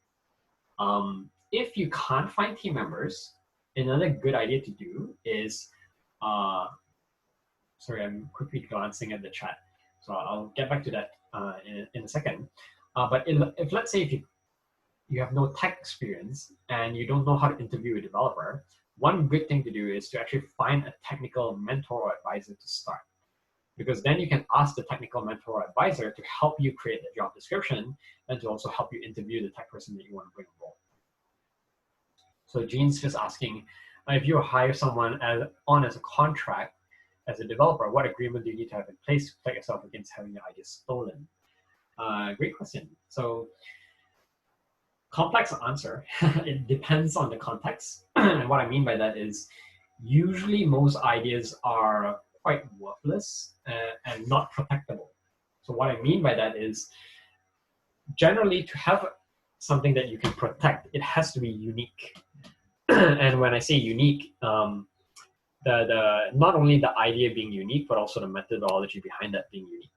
If you can't find team members, another good idea to do is, sorry, I'm quickly glancing at the chat. So I'll get back to that in a second. But if let's say if you have no tech experience and you don't know how to interview a developer, one good thing to do is to actually find a technical mentor or advisor to start. Because then you can ask the technical mentor or advisor to help you create the job description and to also help you interview the tech person that you want to bring on board. So Jean's just asking, if you hire someone on as a contract as a developer, what agreement do you need to have in place to protect yourself against having your ideas stolen? Great question. So complex answer. It depends on the context. And what I mean by that is usually most ideas are quite worthless and not protectable. So what I mean by that is generally to have something that you can protect, it has to be unique. And when I say unique, not only the idea being unique, but also the methodology behind that being unique.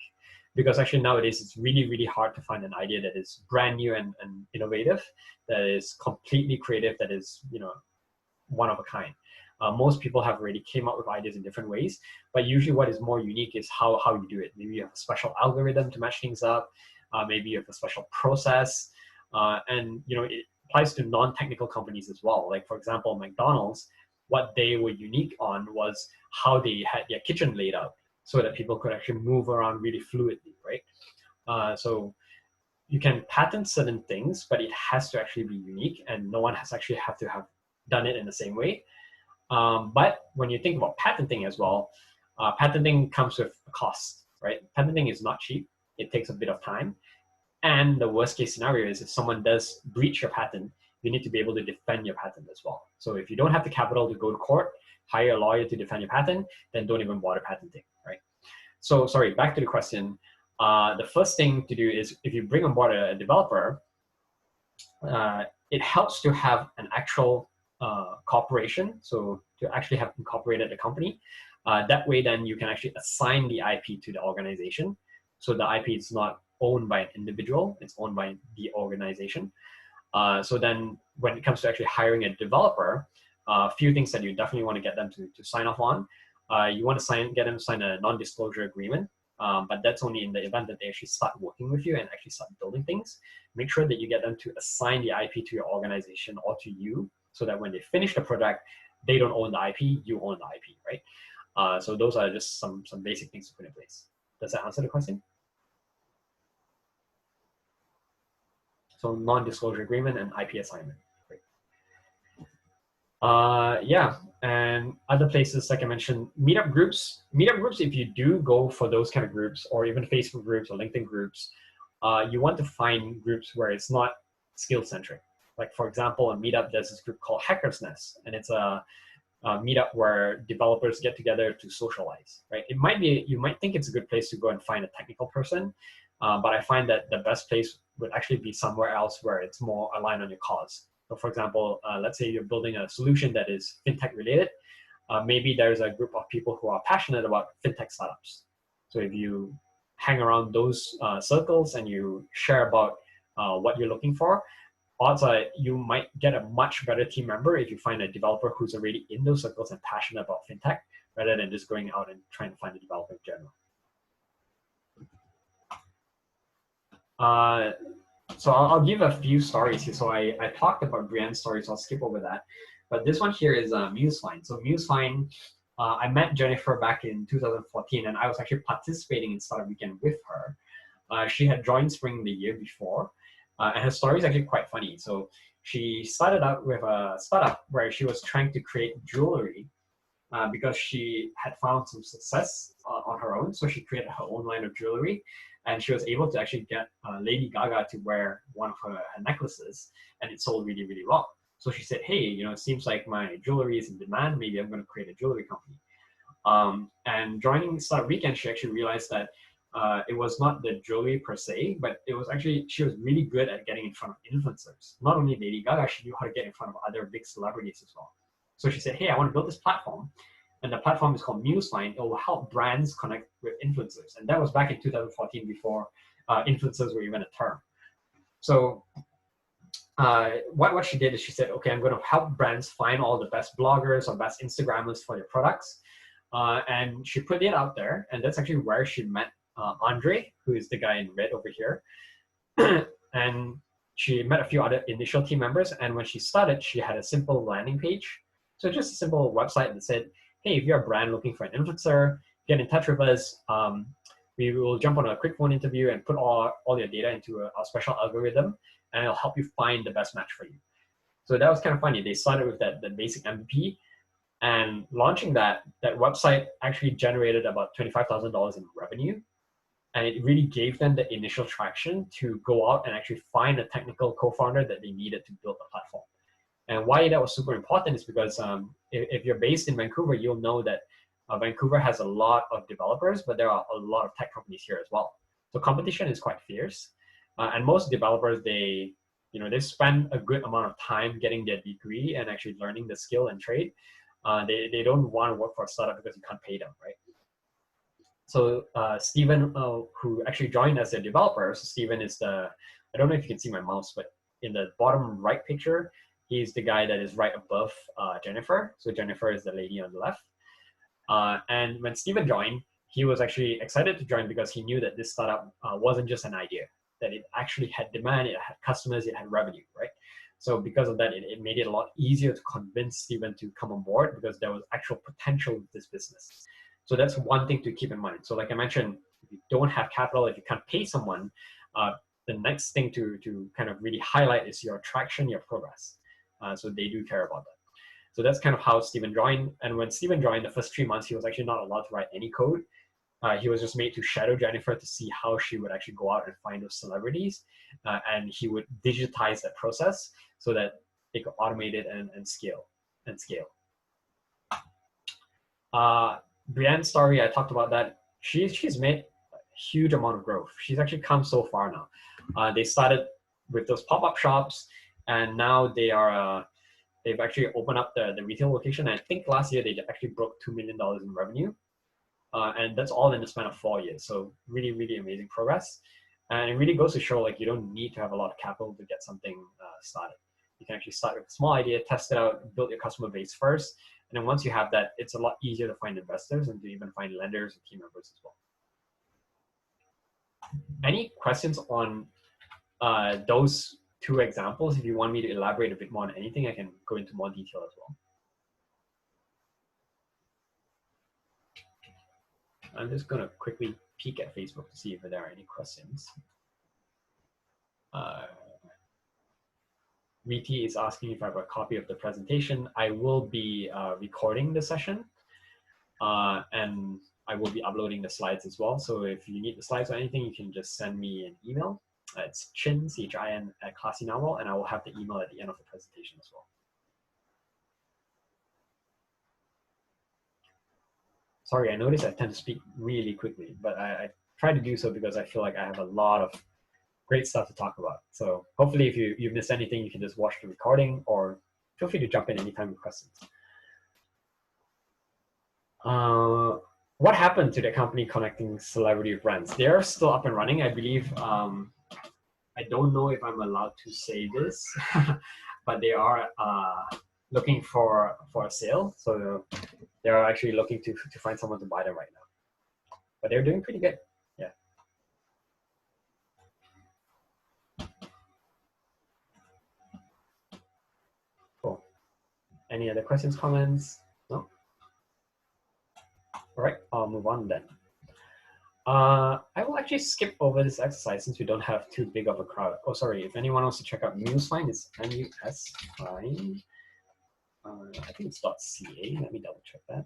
Because actually nowadays it's really, really hard to find an idea that is brand new and innovative, that is completely creative, that is one of a kind. Most people have already came up with ideas in different ways, but usually what is more unique is how you do it. Maybe you have a special algorithm to match things up. Maybe you have a special process, and it applies to non-technical companies as well. Like for example, McDonald's, what they were unique on was how they had their kitchen laid out so that people could actually move around really fluidly, right? So you can patent certain things, but it has to actually be unique, and no one has actually have to have done it in the same way. But when you think about patenting as well, patenting comes with a cost, right? Patenting is not cheap. It takes a bit of time. And the worst case scenario is if someone does breach your patent, you need to be able to defend your patent as well. So if you don't have the capital to go to court, hire a lawyer to defend your patent, then don't even bother patenting, right? So sorry, back to the question. The first thing to do is if you bring on board a developer, it helps to have an actual corporation, so to actually have incorporated the company. That way then you can actually assign the IP to the organization. So the IP is not owned by an individual, it's owned by the organization. So then when it comes to actually hiring a developer, a few things that you definitely want to get them to sign off on. You want to get them to sign a non-disclosure agreement, but that's only in the event that they actually start working with you and actually start building things. Make sure that you get them to assign the IP to your organization or to you, so that when they finish the product, they don't own the IP, you own the IP, right? So those are just some basic things to put in place. Does that answer the question? So non-disclosure agreement and IP assignment. Yeah, and other places, like I mentioned, meetup groups. Meetup groups, if you do go for those kind of groups, or even Facebook groups or LinkedIn groups, you want to find groups where it's not skill-centric. Like for example, a meetup, there's this group called Hacker's Nest, and it's a meetup where developers get together to socialize, right? You might think it's a good place to go and find a technical person, but I find that the best place would actually be somewhere else where it's more aligned on your cause. So for example, let's say you're building a solution that is fintech related. Maybe there's a group of people who are passionate about fintech startups. So if you hang around those circles and you share about what you're looking for, odds are you might get a much better team member if you find a developer who's already in those circles and passionate about fintech, rather than just going out and trying to find a developer in general. So I'll give a few stories here. So I talked about Brienne's story, so I'll skip over that. But this one here is MuseFind. So MuseFind I met Jennifer back in 2014, and I was actually participating in Startup Weekend with her. She had joined Spring the year before, and her story is actually quite funny. So she started out with a startup where she was trying to create jewelry because she had found some success on her own. So she created her own line of jewelry, and she was able to actually get Lady Gaga to wear one of her necklaces, and it sold really, really well. So she said, hey, it seems like my jewelry is in demand. Maybe I'm going to create a jewelry company. And joining Startup Weekend, she actually realized that it was not the jewelry per se, but it was actually, she was really good at getting in front of influencers. Not only Lady Gaga, she knew how to get in front of other big celebrities as well. So she said, hey, I want to build this platform. And the platform is called Museline. It will help brands connect with influencers. And that was back in 2014 before influencers were even a term. So what she did is she said, okay, I'm going to help brands find all the best bloggers or best Instagrammers for their products. And she put it out there. And that's actually where she met Andre, who is the guy in red over here. And she met a few other initial team members. And when she started, she had a simple landing page. So just a simple website that said, hey, if you're a brand looking for an influencer, get in touch with us. We will jump on a quick phone interview and put all your data into a special algorithm, and it'll help you find the best match for you. So that was kind of funny. They started with the basic MVP, and launching that website actually generated about $25,000 in revenue. And it really gave them the initial traction to go out and actually find a technical co-founder that they needed to build the platform. And why that was super important is because if you're based in Vancouver, you'll know that Vancouver has a lot of developers, but there are a lot of tech companies here as well. So competition is quite fierce. And most developers, they spend a good amount of time getting their degree and actually learning the skill and trade. They don't want to work for a startup because you can't pay them, right? So Steven, who actually joined as a developer, so Steven is I don't know if you can see my mouse, but in the bottom right picture, he's the guy that is right above Jennifer. So Jennifer is the lady on the left. And when Steven joined, he was actually excited to join because he knew that this startup wasn't just an idea, that it actually had demand, it had customers, it had revenue, right? So because of that, it made it a lot easier to convince Steven to come on board because there was actual potential with this business. So that's one thing to keep in mind. So like I mentioned, if you don't have capital, if you can't pay someone, the next thing to kind of really highlight is your traction, your progress. So they do care about that. So that's kind of how Steven joined. And when Steven joined, the first 3 months, he was actually not allowed to write any code. He was just made to shadow Jennifer to see how she would actually go out and find those celebrities. And he would digitize that process so that they could automate it and scale. Brienne's story, I talked about that. She's made a huge amount of growth. She's actually come so far now. They started with those pop-up shops, and now they've actually opened up the retail location. I think last year they actually broke $2 million in revenue. And that's all in the span of 4 years. So really, really amazing progress. And it really goes to show like you don't need to have a lot of capital to get something started. You can actually start with a small idea, test it out, build your customer base first. And then once you have that, it's a lot easier to find investors and to even find lenders and team members as well. Any questions on those two examples? If you want me to elaborate a bit more on anything, I can go into more detail as well. I'm just going to quickly peek at Facebook to see if there are any questions. VT is asking if I have a copy of the presentation. I will be recording the session, and I will be uploading the slides as well. So if you need the slides or anything, you can just send me an email. It's Chin, CHIN, @ClassyNovel, and I will have the email at the end of the presentation as well. Sorry, I notice I tend to speak really quickly, but I try to do so because I feel like I have a lot of great stuff to talk about. So hopefully if you missed anything, you can just watch the recording or feel free to jump in anytime with questions. What happened to the company connecting celebrity brands? They're still up and running, I believe. I don't know if I'm allowed to say this, but they are looking for a sale. So they're actually looking to find someone to buy them right now. But they're doing pretty good. Yeah. Cool. Any other questions, comments? No? All right, I'll move on then. I will actually skip over this exercise since we don't have too big of a crowd. Oh, sorry, if anyone wants to check out Musefine, it's MUSFine. I think it's .ca. Let me double check that.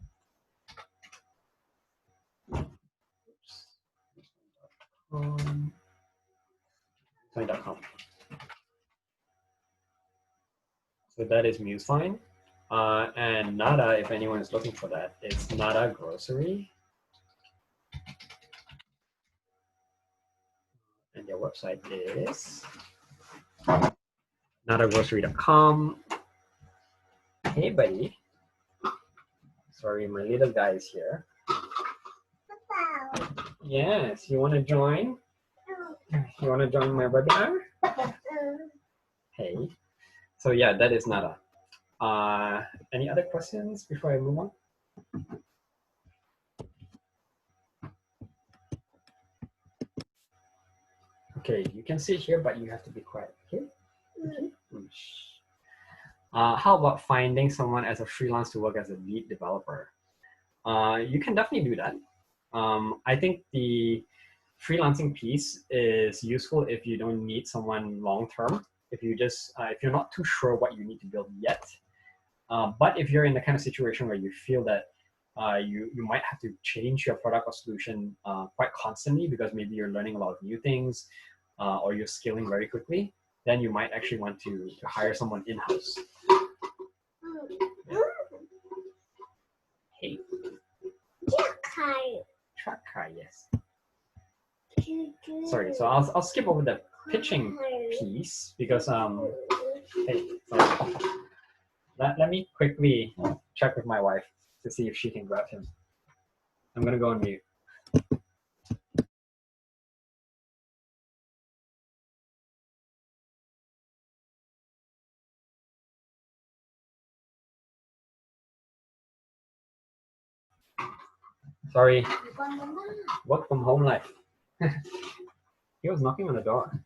Musefine.com. So that is Musefine. And Nada, if anyone is looking for that, it's Nada Grocery. And their website is nadagrocery.com. Hey, buddy. Sorry, my little guy is here. Yes, you want to join? You want to join my webinar? Hey. So yeah, that is Nada. Any other questions before I move on? Okay, you can sit here, but you have to be quiet, okay? How about finding someone as a freelance to work as a lead developer? You can definitely do that. I think the freelancing piece is useful if you don't need someone long-term. If you just, if you're not too sure what you need to build yet, but if you're in the kind of situation where you feel that you might have to change your product or solution quite constantly because maybe you're learning a lot of new things or you're scaling very quickly, then you might actually want to hire someone in-house. Yeah. Hey. Truck car, yes. Sorry, so I'll skip over the pitching piece because hey, sorry. Let me quickly check with my wife to see if she can grab him. I'm gonna go on mute. Sorry. Work from home life. He was knocking on the door.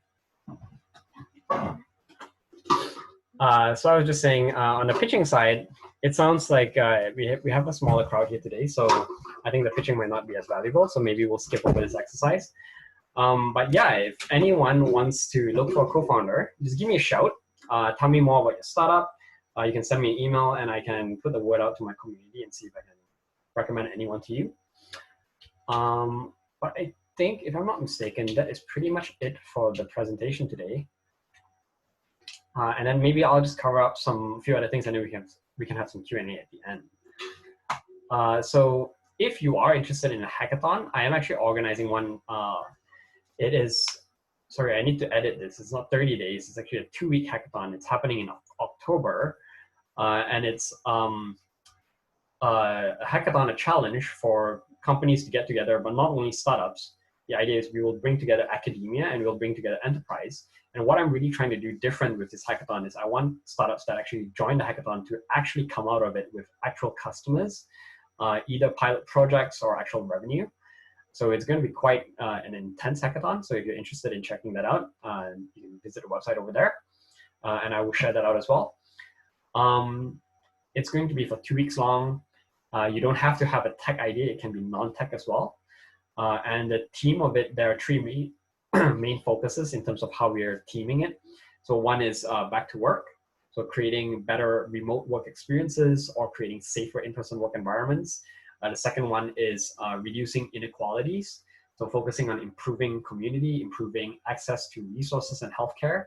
So I was just saying, on the pitching side, it sounds like we have a smaller crowd here today, so I think the pitching might not be as valuable, so maybe we'll skip over this exercise. But yeah, if anyone wants to look for a co-founder, just give me a shout. Tell me more about your startup. You can send me an email and I can put the word out to my community and see if I can recommend anyone to you. But I think, if I'm not mistaken, that is pretty much it for the presentation today. And then maybe I'll just cover up a few other things, and then we can have some Q&A at the end. So if you are interested in a hackathon, I am actually organizing one. It is, sorry, I need to edit this. It's not 30 days. It's actually a 2-week hackathon. It's happening in October, and it's a hackathon, a challenge for companies to get together, but not only startups. The idea is we will bring together academia and we'll bring together enterprise. And what I'm really trying to do different with this hackathon is I want startups that actually join the hackathon to actually come out of it with actual customers, either pilot projects or actual revenue. So it's going to be quite an intense hackathon. So if you're interested in checking that out, you can visit the website over there. And I will share that out as well. It's going to be for 2 weeks long. You don't have to have a tech idea. It can be non-tech as well. And the theme of it, there are 3 main focuses in terms of how we are teaming it. So one is back to work. So creating better remote work experiences or creating safer in-person work environments. The second one is reducing inequalities. So focusing on improving community, improving access to resources and healthcare.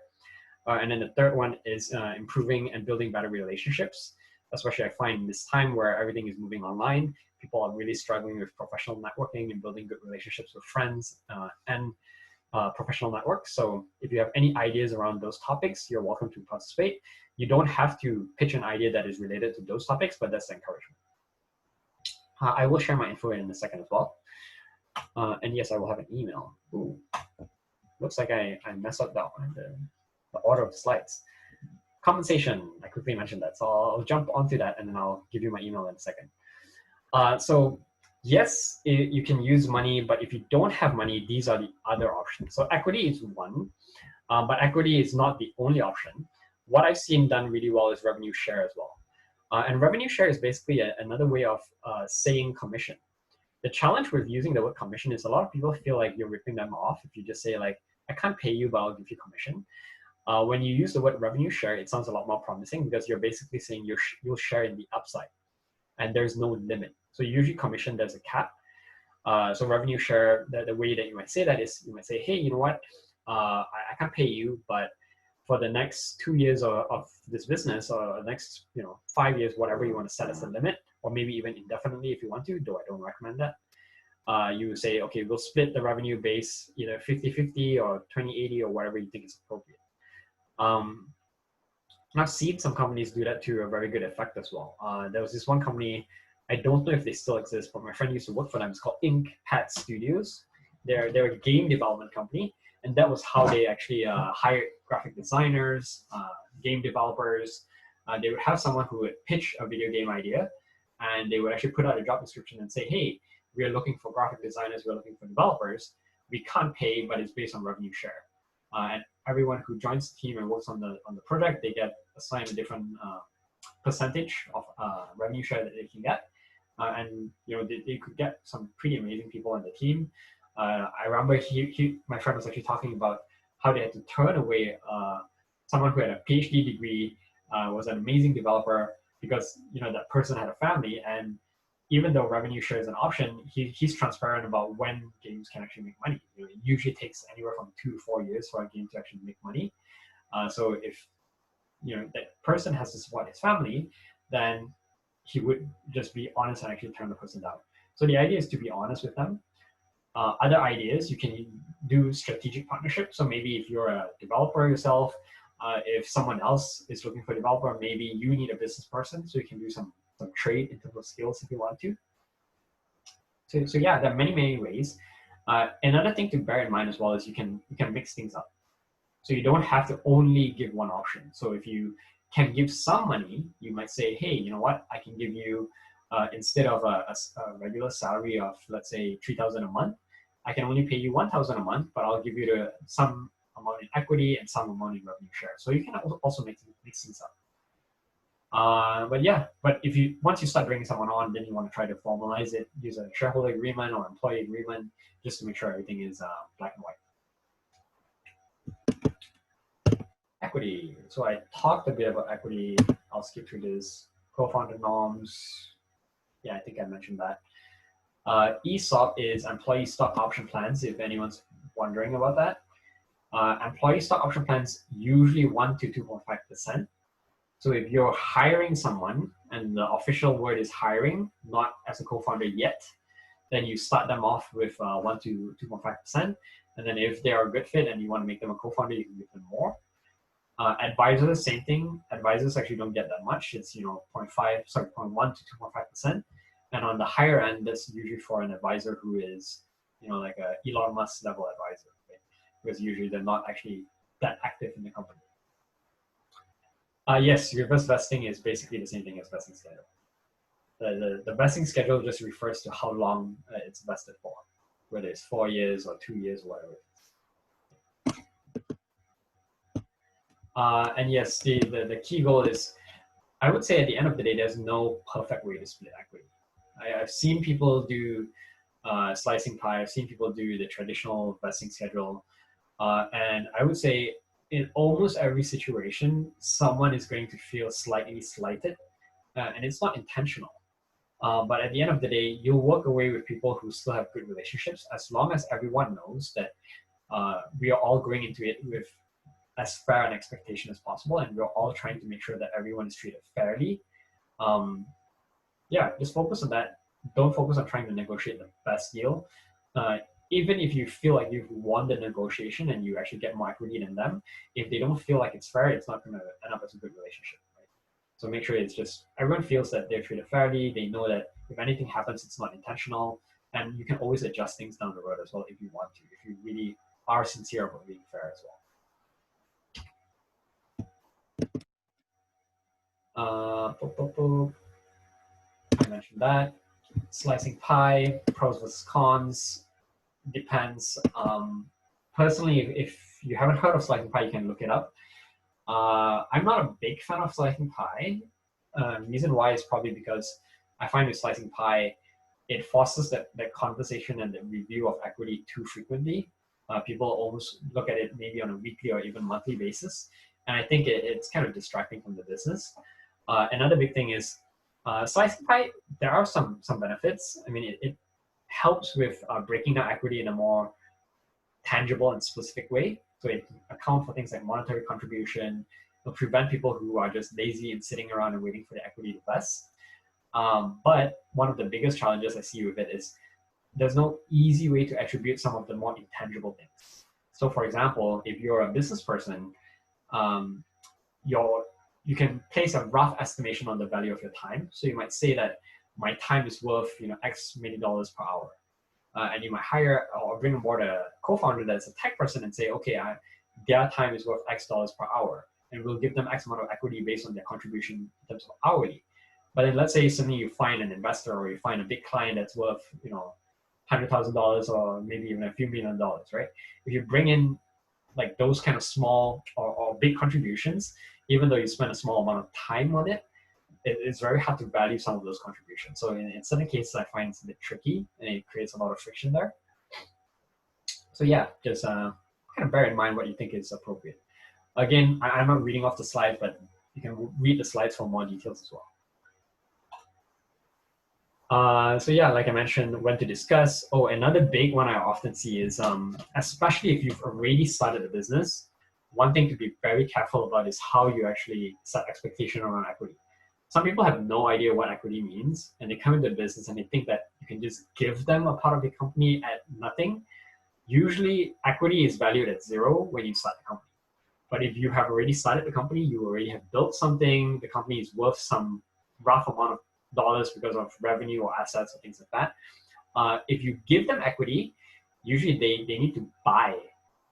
And then the third one is improving and building better relationships. Especially I find in this time where everything is moving online, people are really struggling with professional networking and building good relationships with friends and professional networks. So if you have any ideas around those topics, you're welcome to participate. You don't have to pitch an idea that is related to those topics, but that's the encouragement. I will share my info in a second as well. And yes, I will have an email. Ooh, looks like I messed up the order of the slides. Compensation, I quickly mentioned that. So I'll jump onto that and then I'll give you my email in a second. So yes, you can use money, but if you don't have money, these are the other options. So equity is one, but equity is not the only option. What I've seen done really well is revenue share as well. And revenue share is basically another way of saying commission. The challenge with using the word commission is a lot of people feel like you're ripping them off if you just say like, I can't pay you, but I'll give you commission. When you use the word revenue share, it sounds a lot more promising because you're basically saying you'll share in the upside, and there's no limit. So usually commission, there's a cap. So revenue share, the way that you might say that is you might say, hey, you know what, I can't pay you, but for the next 2 years of this business, or the next 5 years, whatever you want to set as a limit, or maybe even indefinitely if you want to, though I don't recommend that. You say, okay, we'll split the revenue base either 50-50 or 20-80 or whatever you think is appropriate. I've seen some companies do that to a very good effect as well. There was this one company, I don't know if they still exist, but my friend used to work for them. It's called Inkpad Studios. They're a game development company, and that was how they actually hired graphic designers, game developers. They would have someone who would pitch a video game idea, and they would actually put out a job description and say, hey, we are looking for graphic designers, we're looking for developers. We can't pay, but it's based on revenue share. And everyone who joins the team and works on the project, they get assigned a different percentage of revenue share that they can get. And they could get some pretty amazing people on the team. I remember my friend was actually talking about how they had to turn away someone who had a PhD degree, was an amazing developer, because that person had a family, and even though revenue share is an option, he's transparent about when games can actually make money. It usually takes anywhere from 2 to 4 years for a game to actually make money. So if that person has to support his family, then he would just be honest and actually turn the person down. So the idea is to be honest with them. Other ideas, you can do strategic partnerships. So maybe if you're a developer yourself, if someone else is looking for a developer, maybe you need a business person, so you can do some trade in terms of skills if you want to. So yeah, there are many ways. Another thing to bear in mind as well is you can mix things up. So you don't have to only give one option. So if you can give some money, you might say, hey, you know what, I can give you, instead of a regular salary of, let's say, $3,000 a month, I can only pay you $1,000 a month, but I'll give you some amount in equity and some amount in revenue share. So you can also mix things up. But once you start bringing someone on, then you want to try to formalize it, use a shareholder agreement or employee agreement, just to make sure everything is black and white. Equity. So I talked a bit about equity. I'll skip through this. Co-founder norms. Yeah, I think I mentioned that. ESOP is employee stock option plans, if anyone's wondering about that. Employee stock option plans usually 1 to 2.5%. So if you're hiring someone, and the official word is hiring, not as a co-founder yet, then you start them off with 1 to 2.5%. And then if they are a good fit and you want to make them a co-founder, you can give them more. Advisors, same thing. Advisors actually don't get that much. It's 0.1 to 2.5%. And on the higher end, that's usually for an advisor who is like a Elon Musk level advisor, right? Because usually they're not actually that active in the company. Yes, reverse vesting is basically the same thing as vesting schedule. The vesting schedule just refers to how long it's vested for, whether it's 4 years or 2 years or whatever it is. And yes, the key goal is, I would say at the end of the day, there's no perfect way to split equity. I've seen people do slicing pie. I've seen people do the traditional vesting schedule. And I would say in almost every situation, someone is going to feel slightly slighted, and it's not intentional. But at the end of the day, you'll walk away with people who still have good relationships, as long as everyone knows that we are all going into it with as fair an expectation as possible, and we're all trying to make sure that everyone is treated fairly. Just focus on that. Don't focus on trying to negotiate the best deal. Even if you feel like you've won the negotiation and you actually get more equity than them, if they don't feel like it's fair, it's not going to end up as a good relationship, right? So make sure it's just everyone feels that they're treated fairly. They know that if anything happens, it's not intentional, and you can always adjust things down the road as well if you want to, if you really are sincere about being fair as well. I mentioned that. Slicing pie, pros versus cons. Depends. Personally, if you haven't heard of slicing pie, you can look it up. I'm not a big fan of slicing pie. Reason why is probably because I find with slicing pie, it fosters that conversation and the review of equity too frequently. People almost look at it maybe on a weekly or even monthly basis. And I think it's kind of distracting from the business. Another big thing is slicing pie, there are some benefits. I mean, it helps with breaking down equity in a more tangible and specific way. So it account for things like monetary contribution, it'll prevent people who are just lazy and sitting around and waiting for the equity to vest. But one of the biggest challenges I see with it is there's no easy way to attribute some of the more intangible things. So for example, if you're a business person, you can place a rough estimation on the value of your time. So you might say that my time is worth X many dollars per hour. And you might hire or bring on board a co-founder that's a tech person and say, okay, their time is worth X dollars per hour, and we'll give them X amount of equity based on their contribution in terms of hourly. But then let's say suddenly you find an investor or you find a big client that's worth $100,000 or maybe even a few $1 million, right? If you bring in like those kind of small or big contributions, even though you spend a small amount of time on it, it's very hard to value some of those contributions. So in certain cases, I find it's a bit tricky and it creates a lot of friction there. So yeah, just kind of bear in mind what you think is appropriate. Again, I'm not reading off the slides, but you can read the slides for more details as well. So yeah, like I mentioned, when to discuss. Oh, another big one I often see is, especially if you've already started a business, one thing to be very careful about is how you actually set expectation around equity. Some people have no idea what equity means, and they come into business and they think that you can just give them a part of the company at nothing. Usually, equity is valued at 0 when you start the company. But if you have already started the company, you already have built something, the company is worth some rough amount of dollars because of revenue or assets or things like that. If you give them equity, usually they need to buy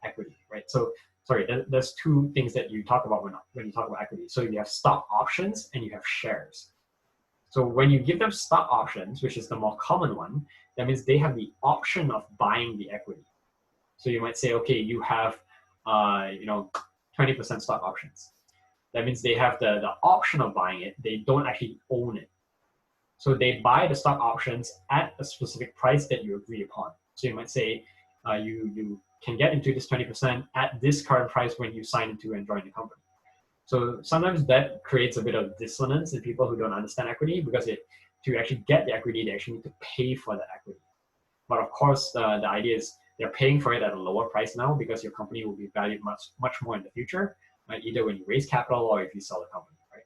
equity, right? So sorry, there's two things that you talk about when you talk about equity. So you have stock options and you have shares. So when you give them stock options, which is the more common one, that means they have the option of buying the equity. So you might say, okay, you have 20% stock options. That means they have the option of buying it. They don't actually own it. So they buy the stock options at a specific price that you agree upon. So you might say you can get into this 20% at this current price when you sign into and join the company. So sometimes that creates a bit of dissonance in people who don't understand equity, because to actually get the equity, they actually need to pay for the equity. But of course, the idea is they're paying for it at a lower price now because your company will be valued much more in the future, either when you raise capital or if you sell the company, right?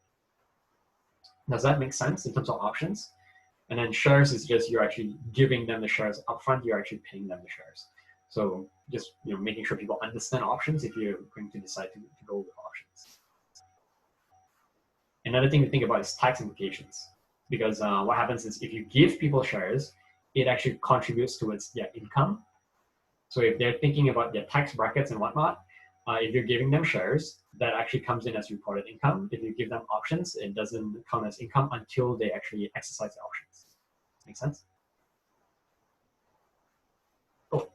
Does that make sense in terms of options? And then shares is just you're actually giving them the shares upfront, you're actually paying them the shares. So just making sure people understand options if you're going to decide to go with options. Another thing to think about is tax implications, because what happens is if you give people shares, it actually contributes towards their income. So if they're thinking about their tax brackets and whatnot, if you're giving them shares, that actually comes in as reported income. If you give them options, it doesn't count as income until they actually exercise the options. Make sense? Cool.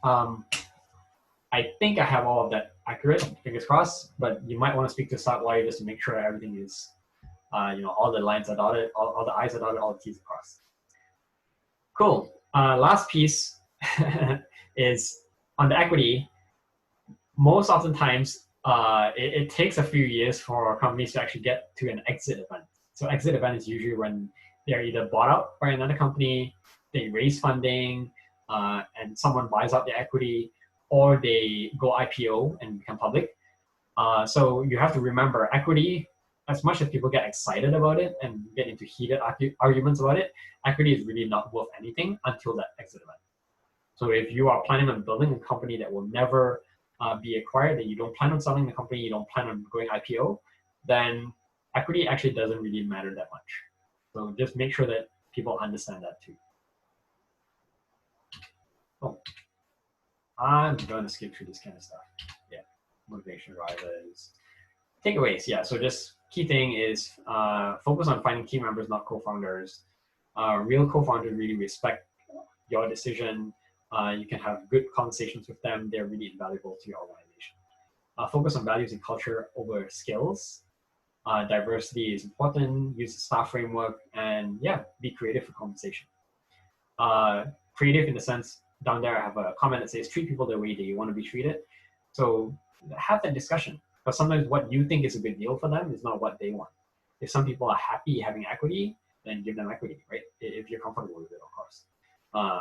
I think I have all of that accurate, fingers crossed, but you might want to speak to start lawyer just to make sure everything is, all the lines are dotted, all the I's are dotted, all the T's are crossed. Cool. Last piece is on the equity. Most oftentimes, it takes a few years for companies to actually get to an exit event. So exit event is usually when they're either bought out by another company, they raise funding, and someone buys out their equity, or they go IPO and become public. So you have to remember, equity, as much as people get excited about it and get into heated arguments about it, equity is really not worth anything until that exit event. So if you are planning on building a company that will never be acquired, that you don't plan on selling the company, you don't plan on going IPO, then equity actually doesn't really matter that much. So just make sure that people understand that too. Oh, I'm going to skip through this kind of stuff. Yeah, motivation drivers. Takeaways, yeah, so just key thing is focus on finding team members, not co-founders. Real co-founders really respect your decision. You can have good conversations with them. They're really invaluable to your organization. Focus on values and culture over skills. Diversity is important. Use the STAR framework, and yeah, be creative for conversation. Creative in the sense, down there I have a comment that says treat people the way they want to be treated. So have that discussion. But sometimes what you think is a good deal for them is not what they want. If some people are happy having equity, then give them equity, right? If you're comfortable with it, of course.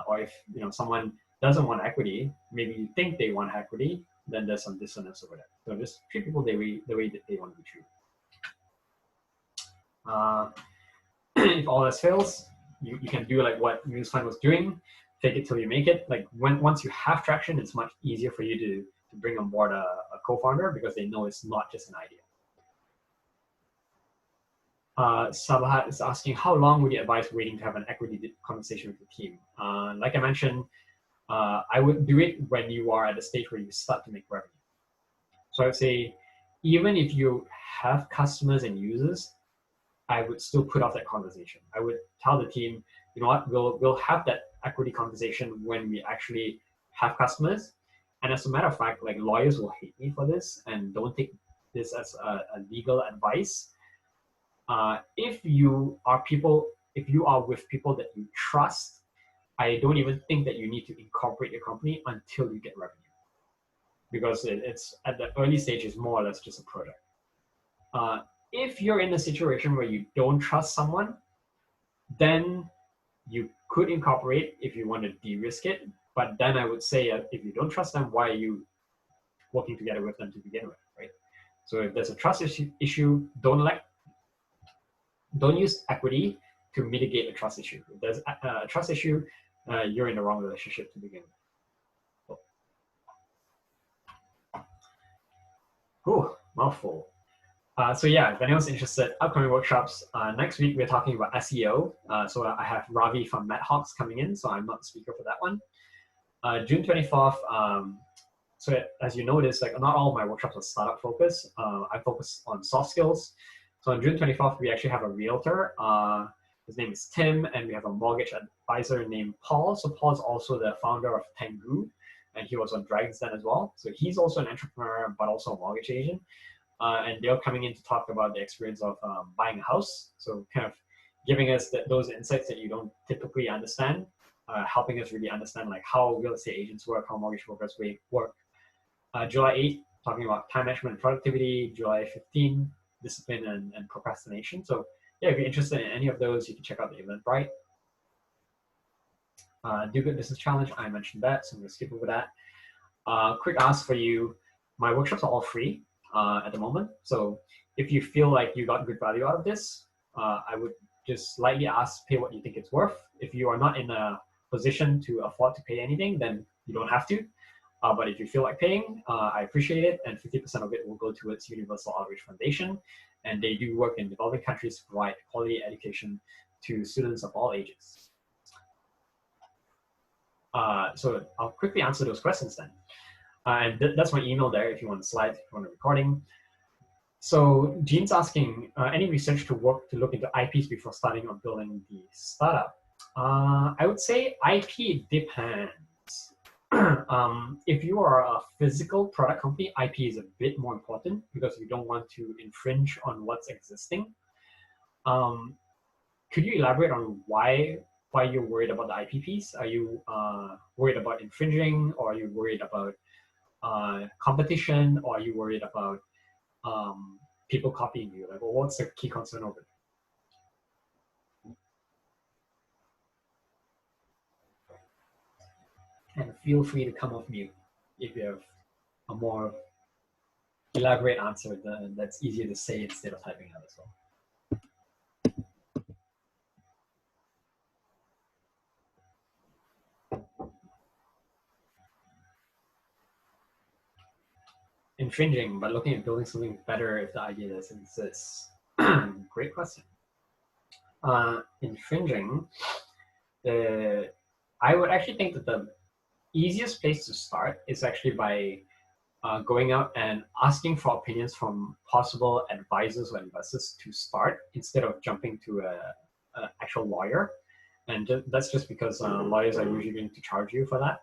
Or if someone doesn't want equity, maybe you think they want equity, then there's some dissonance over there. So just treat people the way that they want to be treated. If all else fails, you can do like what MuseFund was doing, fake it till you make it. Like once you have traction, it's much easier for you to bring on board a co-founder because they know it's not just an idea. Sabahat is asking, how long would you advise waiting to have an equity conversation with the team? Like I mentioned, I would do it when you are at the stage where you start to make revenue. So I would say, even if you have customers and users, I would still put off that conversation. I would tell the team, you know what, we'll have that equity conversation when we actually have customers. And as a matter of fact, like lawyers will hate me for this, and don't take this as a legal advice. If you are with people that you trust, I don't even think that you need to incorporate your company until you get revenue, because it's at the early stage is more or less just a product. If you're in a situation where you don't trust someone, then you could incorporate if you want to de-risk it. But then I would say, if you don't trust them, why are you working together with them to begin with, right? So if there's a trust issue, don't use equity to mitigate a trust issue. If there's a trust issue, you're in the wrong relationship to begin with. Mouthful. So yeah, if anyone's interested, upcoming workshops. Next week we're talking about SEO. So I have Ravi from MadHawks coming in, so I'm not the speaker for that one. June 24th. So as you notice, like not all of my workshops are startup focused. I focus on soft skills. So on June 24th, we actually have a realtor. His name is Tim, and we have a mortgage advisor named Paul. So Paul is also the founder of Tengu, and he was on Dragon's Den as well. So he's also an entrepreneur, but also a mortgage agent. And they're coming in to talk about the experience of buying a house. So kind of giving us those insights that you don't typically understand, helping us really understand like how real estate agents work, how mortgage brokers work. July 8th, talking about time management and productivity. July 15th, discipline and procrastination. So yeah, if you're interested in any of those, you can check out the Eventbrite. Do Good Business Challenge, I mentioned that, so I'm gonna skip over that. Quick ask for you, my workshops are all free at the moment. So if you feel like you got good value out of this, I would just slightly ask, pay what you think it's worth. If you are not in a position to afford to pay anything, then you don't have to. But if you feel like paying, I appreciate it, and 50% of it will go towards Universal Outreach Foundation. And they do work in developing countries to provide quality education to students of all ages. So I'll quickly answer those questions then. And that's my email there if you want the slides, if you want a recording. So Jean's asking, any research to look into IPs before starting or building the startup? I would say IP depends. If you are a physical product company, IP is a bit more important because you don't want to infringe on what's existing. Could you elaborate on why you're worried about the IP piece? Are you worried about infringing, or are you worried about competition, or are you worried about people copying you? Like, well, what's the key concern over there? And feel free to come off mute if you have a more elaborate answer that's easier to say instead of typing out as well. Infringing, but looking at building something better if the idea doesn't exist. Great question. Infringing, I would actually think that the easiest place to start is actually by going out and asking for opinions from possible advisors or investors to start, instead of jumping to an actual lawyer. And that's just because lawyers are usually going to charge you for that.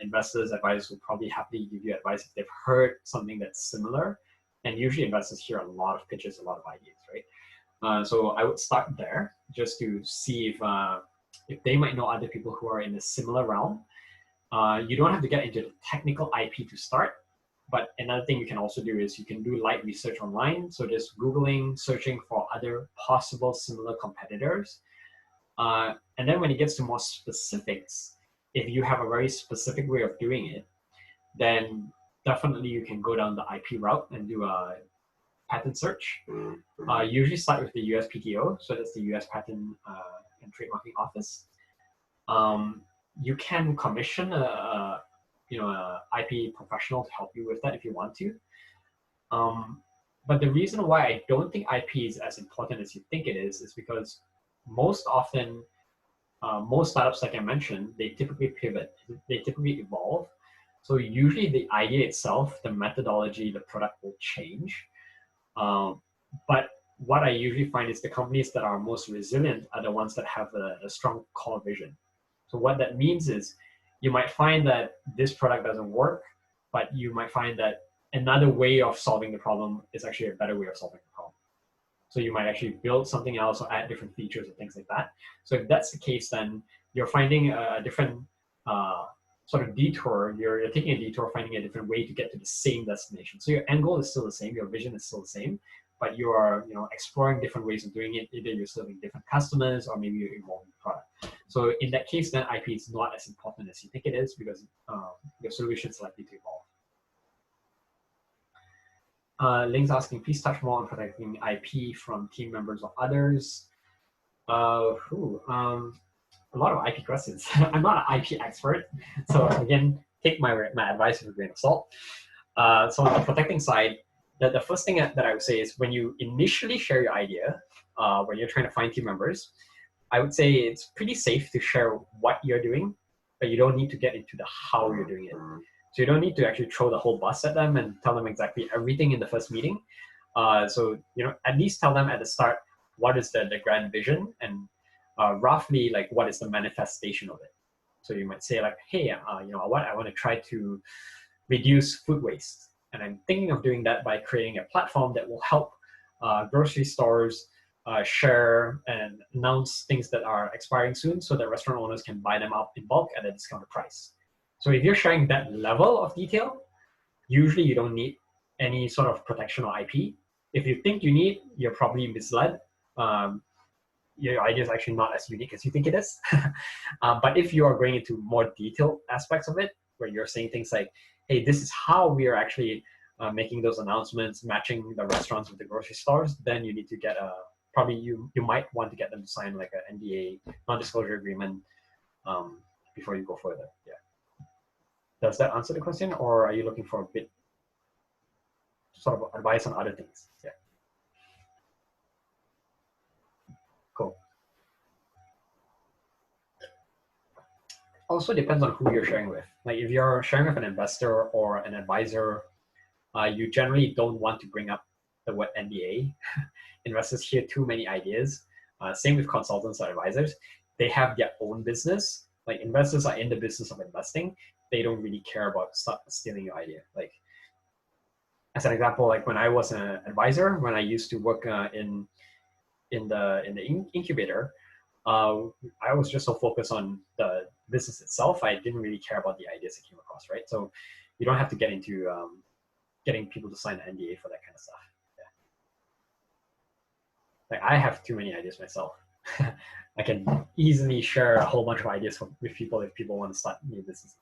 Investors, advisors will probably happily give you advice if they've heard something that's similar. And usually investors hear a lot of pitches, a lot of ideas, right? So I would start there just to see if they might know other people who are in a similar realm. You don't have to get into the technical IP to start, but another thing you can also do is you can do light research online. So just Googling, searching for other possible similar competitors. And then when it gets to more specifics, if you have a very specific way of doing it, then definitely you can go down the IP route and do a patent search. Usually start with the USPTO, so that's the US Patent and Trademarking Office. You can commission a IP professional to help you with that if you want to. But the reason why I don't think IP is as important as you think it is because most often, most startups, like I mentioned, they typically pivot, they typically evolve. So usually the idea itself, the methodology, the product will change. But what I usually find is the companies that are most resilient are the ones that have a strong core vision. So what that means is you might find that this product doesn't work, but you might find that another way of solving the problem is actually a better way of solving the problem. So you might actually build something else or add different features or things like that. So if that's the case, then you're finding a different sort of detour. You're taking a detour, finding a different way to get to the same destination. So your end goal is still the same, your vision is still the same, but you are exploring different ways of doing it. Either you're serving different customers or maybe you're evolving the product. So in that case, then IP is not as important as you think it is because your solution is likely to evolve. Link's asking, please touch more on protecting IP from team members or others. A lot of IP questions. I'm not an IP expert, so again, take my advice with a grain of salt. So on the protecting side, the first thing that I would say is when you initially share your idea, when you're trying to find team members, I would say it's pretty safe to share what you're doing, but you don't need to get into the how you're doing it. So you don't need to actually throw the whole bus at them and tell them exactly everything in the first meeting. So at least tell them at the start what is the grand vision and roughly like what is the manifestation of it. So you might say like, hey, I want to try to reduce food waste, and I'm thinking of doing that by creating a platform that will help grocery stores share and announce things that are expiring soon, so that restaurant owners can buy them up in bulk at a discounted price. So if you're sharing that level of detail, usually you don't need any sort of protection or IP. If you think you need, you're probably misled. Your idea is actually not as unique as you think it is. But if you are going into more detailed aspects of it, where you're saying things like, hey, this is how we are actually making those announcements, matching the restaurants with the grocery stores, then you need to get probably you might want to get them to sign like an NDA, non-disclosure agreement, before you go further. Yeah. Does that answer the question, or are you looking for a bit sort of advice on other things? Yeah. Cool. Also depends on who you're sharing with. Like if you're sharing with an investor or an advisor, you generally don't want to bring up the word NDA. Investors hear too many ideas. Same with consultants or advisors. They have their own business. Like investors are in the business of investing. They don't really care about stealing your idea. Like as an example, like when I was an advisor, when I used to work in the incubator, I was just so focused on the business itself. I didn't really care about the ideas that came across, right? So you don't have to get into getting people to sign an NDA for that kind of stuff. Yeah. Like I have too many ideas myself. I can easily share a whole bunch of ideas with people if people want to start new businesses.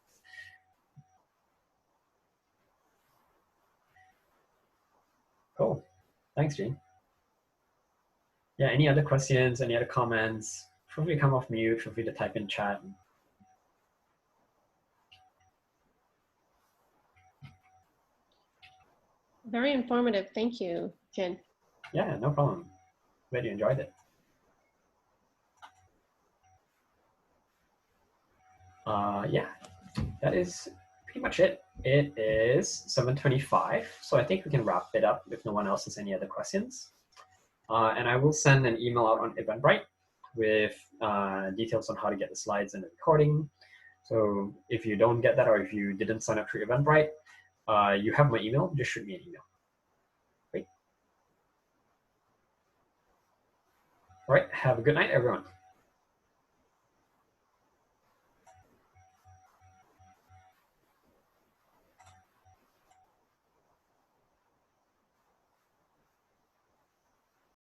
Cool. Thanks, Jane. Yeah, any other questions, any other comments? Feel free to come off mute, feel free to type in chat. Very informative. Thank you, Jen. Yeah, no problem. Glad you enjoyed it. Yeah, that is pretty much it. It is 7:25, so I think we can wrap it up if no one else has any other questions. And I will send an email out on Eventbrite with details on how to get the slides and the recording. So if you don't get that, or if you didn't sign up for Eventbrite, you have my email, just shoot me an email. All right. Have a good night, everyone.